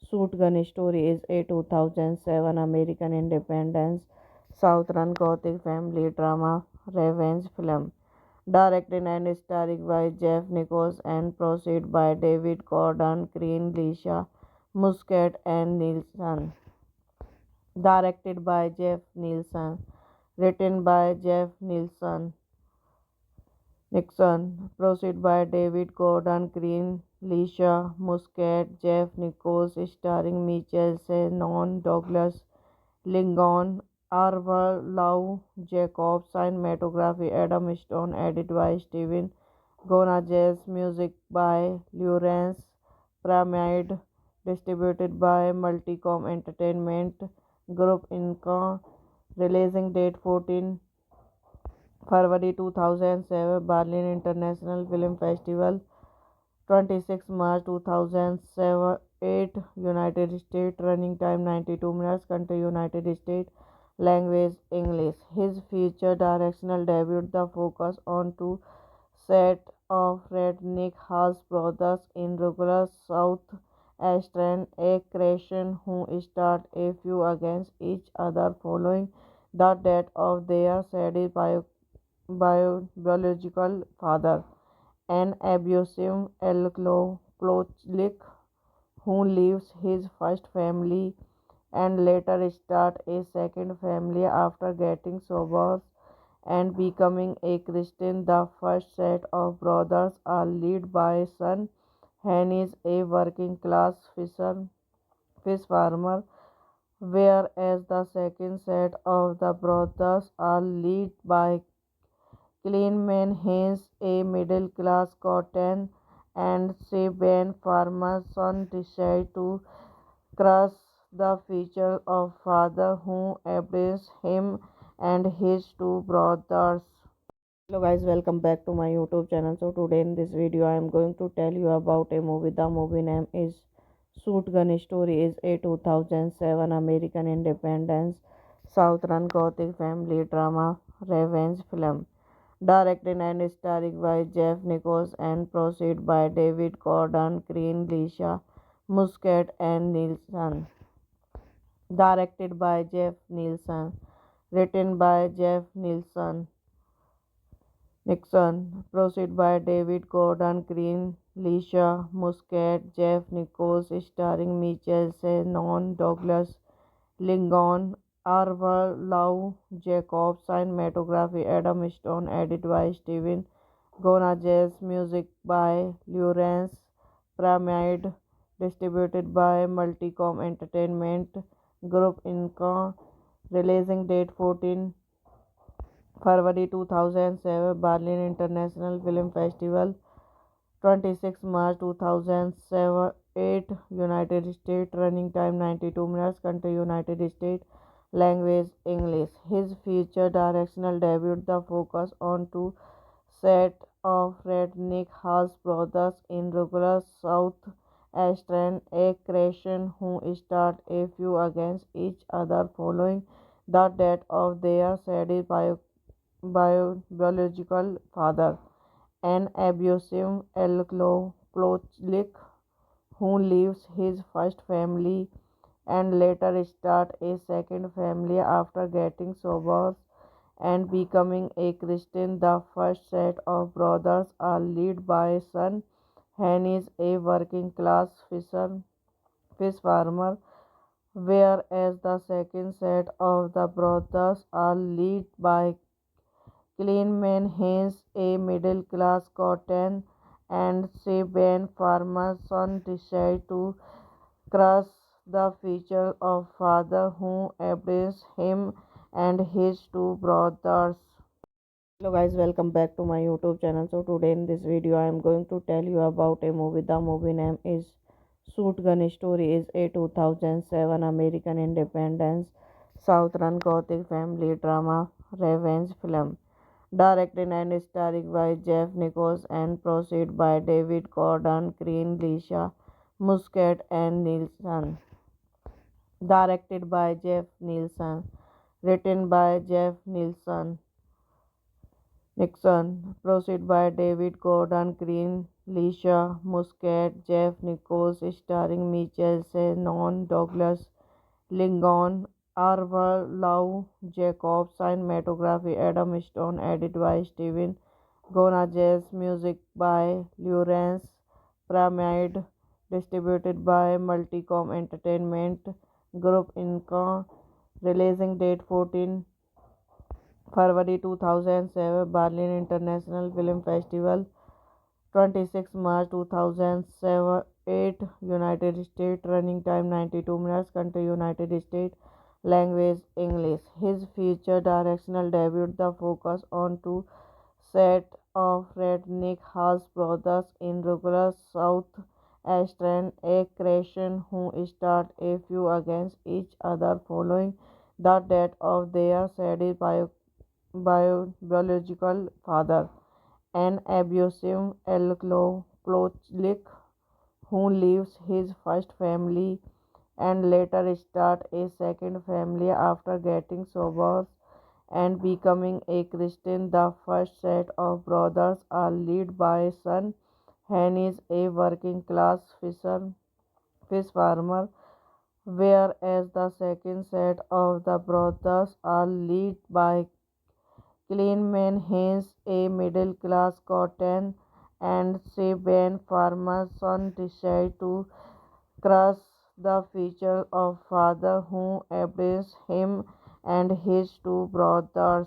Shotgun Story. Is a 2007 American independence Southern Gothic family drama revenge film. Directed and starring by Jeff Nichols and produced by David Gordon Green, Leisha Muscat and Nielsen. Directed by Jeff Nielsen. Written by Jeff Nielsen. Nixon, proceed by David Gordon Green, Leisha Muscat, Jeff Nichols, starring Michael Shannon, Douglas Lincoln, Arthur Lau Jacobs, cinematography Adam Stone, edit by Steven Gonzalez, music by Lawrence Pyramid, distributed by Multicom Entertainment Group Inc. Releasing date 14 February 2007 Berlin International Film Festival, 26 March 2008 United States, running time 92 minutes, country United States, language English. His feature directional debut the focus on two set of redneck house brothers in rural South Australian, a creation who start a few against each other following the death of their sadistic biological father, an abusive alcoholic who leaves his first family and later start a second family after getting sober and becoming a Christian. The first set of brothers are led by son Hennis, a working class fish farmer, whereas the second set of the brothers are led by Cleanman Haynes, a middle class cotton and Saban farmer son, decide to crush the future of father who abused him and his two brothers. Hello guys, welcome back to my YouTube channel. So today in this video I am going to tell you about a movie. The movie name is Shotgun Story. Is a 2007 American independence Southern Gothic family drama revenge film. Directed and starring by Jeff Nichols and produced by David Gordon Green, Lisa Muscat and Nielsen. Directed by Jeff Nielsen. Written by Jeff Nixon, produced by David Gordon Green, Lisa Muscat, Jeff Nichols, starring Michael Shannon, Douglas Lincoln, Arval Lau, Jacob, cinematography Adam Stone, edited by Steven Gonzalez, music by Lawrence Pyramid, distributed by Multicom Entertainment Group Inc. Releasing date 14 February 2007 Berlin International Film Festival, 26 March 2008 United States, running time 92 minutes, country United States, language English. His feature directional debut the focus on two set of redneck house brothers in rural South Australian, a creation who start a few against each other following the death of their sadistic biological father, an abusive alcoholic who leaves his first family and later start a second family after getting sober and becoming a Christian. The first set of brothers are led by son Hennis, a working class fish farmer, whereas the second set of the brothers are led by Cleanman Haynes, a middle class cotton and Saban farmer son, decide to crush the future of father who abused him and his two brothers. Hello guys, welcome back to my YouTube channel. So today in this video I am going to tell you about a movie. The movie name is Shotgun Story. Is a 2007 American independence Southern Gothic family drama revenge film. Directed and starring by Jeff Nichols and produced by David Gordon Green, Lisa Muscat and Nielsen. Directed by Jeff Nielsen. Written by Jeff Nixon, produced by David Gordon Green, Lisa Muscat, Jeff Nichols, starring Michael Shannon, Douglas Lincoln, Arval Lau, Jacob, cinematography Adam Stone, edited by Steven Gonzalez, music by Lawrence Pyramid, distributed by Multicom Entertainment Group Inc. Releasing date 14 February 2007 Berlin International Film Festival, 26 March 2008 United States, running time 92 minutes, country United States, language English. His feature directional debut the focus on two set of redneck house brothers in rural South Australian, a creation who start a few against each other following the death of their sadistic biological father, an abusive alcoholic who leaves his first family and later start a second family after getting sober and becoming a Christian. The first set of brothers are led by son Hennis, a working class fish farmer, whereas the second set of the brothers are led by Cleanman Haynes, a middle class cotton and Saban farmer son, decide to crush the future of father who abused him and his two brothers.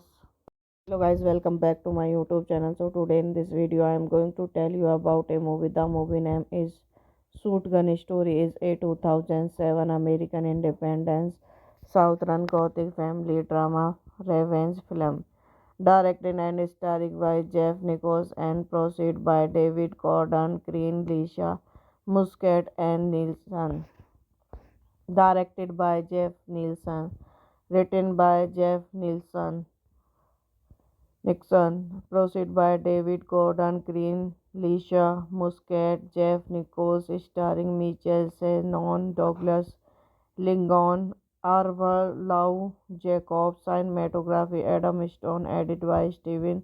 Hello guys, welcome back to my YouTube channel. So today in this video I am going to tell you about a movie. The movie name is Shotgun Story. Is a 2007 American independence Southern Gothic family drama revenge film. Directed and starring by Jeff Nichols and produced by David Gordon Green, Lisa Muscat and Nielsen. Directed by Jeff Nielsen. Written by Jeff Nixon, produced by David Gordon Green, Lisa Muscat, Jeff Nichols, starring Michael Shannon, Douglas Lincoln, Arthur Lau Jacobs, cinematography Adam Stone, edited by Steven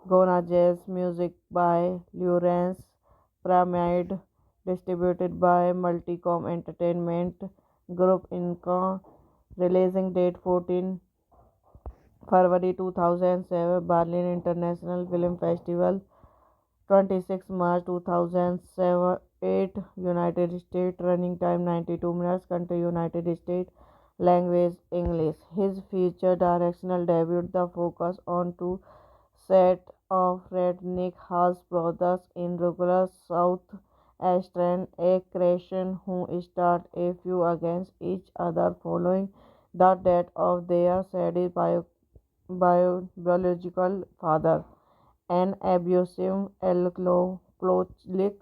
Gonzalez, music by Lawrence Pyramid, distributed by Multicom Entertainment Group Inc. Releasing date 14 February 2007, Berlin International Film Festival, 26 March 2008, United States, running time 92 minutes, country United States, language English. His feature directional debut, the focus on two set of redneck house brothers in rural South Eastern, a creation who start a few against each other following the death of their sadist biological father, an abusive alcoholic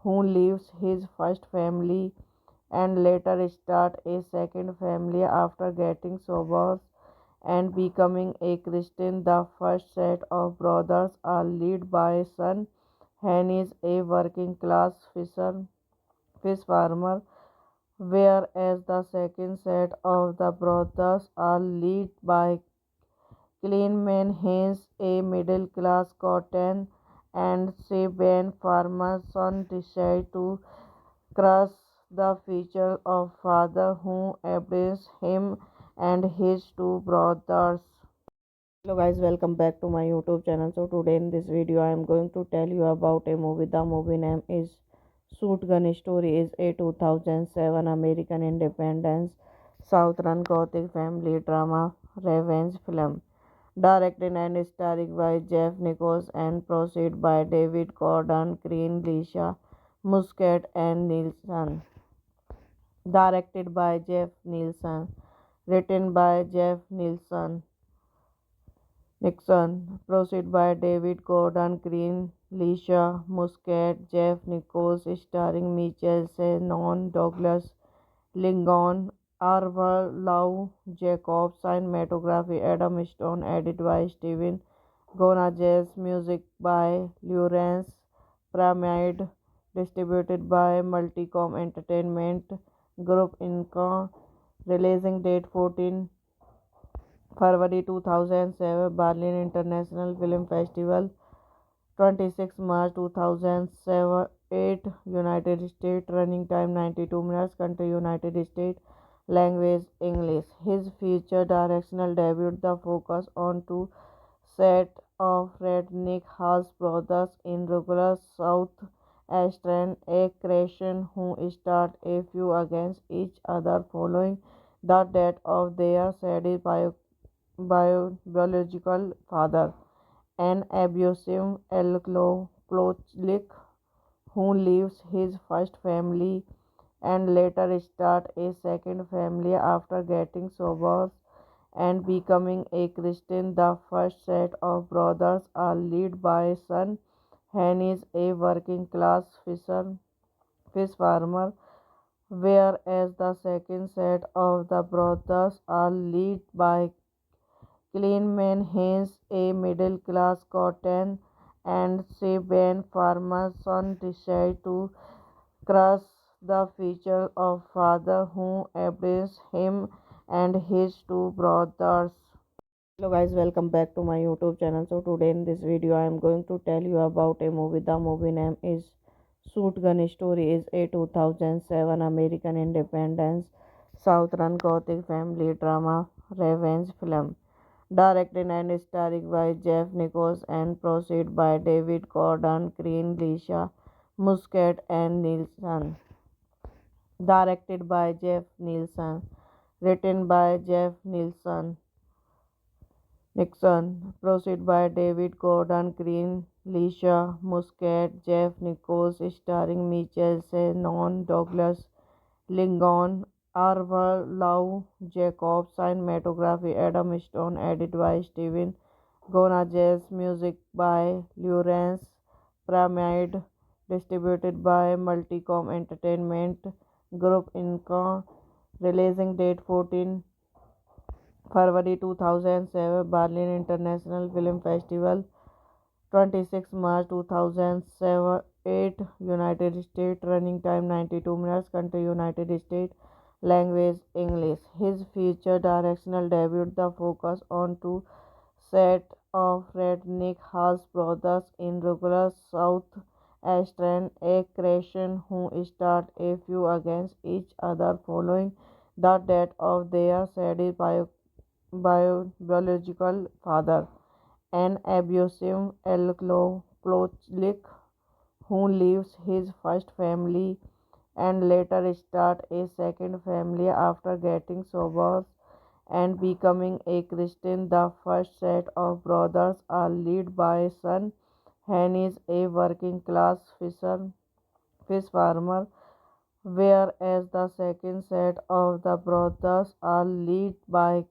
who leaves his first family and later start a second family after getting sober and becoming a Christian. The first set of brothers are led by son Hennis, a working class fish farmer, whereas the second set of the brothers are led by Cleanman Haynes, a middle class cotton and Saban farmer son, decide to crush the future of father who abused him and his two brothers. Hello guys, welcome back to my YouTube channel. So today in this video I am going to tell you about a movie. The movie name is Shotgun Story. Is a 2007 American independence Southern Gothic family drama revenge film. Directed and starring by Jeff Nichols and produced by David Gordon Green, Lisa Muscat and Nielsen. Directed by Jeff Nielsen. Written by Jeff Nixon, produced by David Gordon Green, Lisa Muscat, Jeff Nichols, starring Michael Shannon, Douglas Lincoln, Arthur Lau Jacobs, cinematography Adam Stone, edited by Steven Gonzalez, music by Lawrence Pyramid, distributed by Multicom Entertainment Group Inc. Releasing date 14 February 2007, Berlin International Film Festival, 26 March 2008, United States, running time 92 minutes, country United States, language English. His feature directional debut, the focus on two set of redneck house brothers in rural South Eastern, a creation who start a few against each other following the death of their sadist biological father, an abusive alcoholic who leaves his first family and later start a second family after getting sober and becoming a Christian. The first set of brothers are led by son Hennis, a working class fish farmer, whereas the second set of the brothers are led by Kleinman Haynes, a middle-class cotton and Sabine farmer's son, decides to crush the future of father who abandons him and his two brothers. Hello guys, welcome back to my YouTube channel. So today in this video I am going to tell you about a movie. The movie name is Shotgun Story is a 2007 American independence Southern Gothic family drama revenge film. Directed and starring by Jeff Nichols and produced by David Gordon Green, Lisa Muscat and Nielsen. Directed by Jeff Nielsen. Written by Jeff Nixon, produced by David Gordon Green, Lisa Muscat, Jeff Nichols, starring Michael Shannon, Douglas Lingon, Arthur Lau Jacobs, cinematography Adam Stone, edited by Steven Gonzalez, music by Lawrence Pyramid, distributed by Multicom Entertainment Group Inc. Releasing date 14 February 2007, Berlin International Film Festival, 26 March 2008, United States, running time 92 minutes, country United States, language English. His feature directional debut, the focus on two set of redneck house brothers in rural South Australian, a creation who start a few against each other following the death of their sadistic biological father, an abusive alcoholic who leaves his first family and later starts a second family after getting sober and becoming a Christian. The first set of brothers are led by son Henry, a working class fish farmer, whereas the second set of the brothers are led by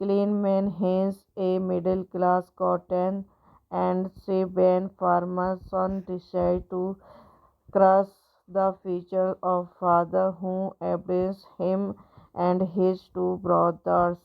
Kleinman Haynes, a middle-class cotton and Sabine farmer's son, decides to crush the future of father who abandons him and his two brothers.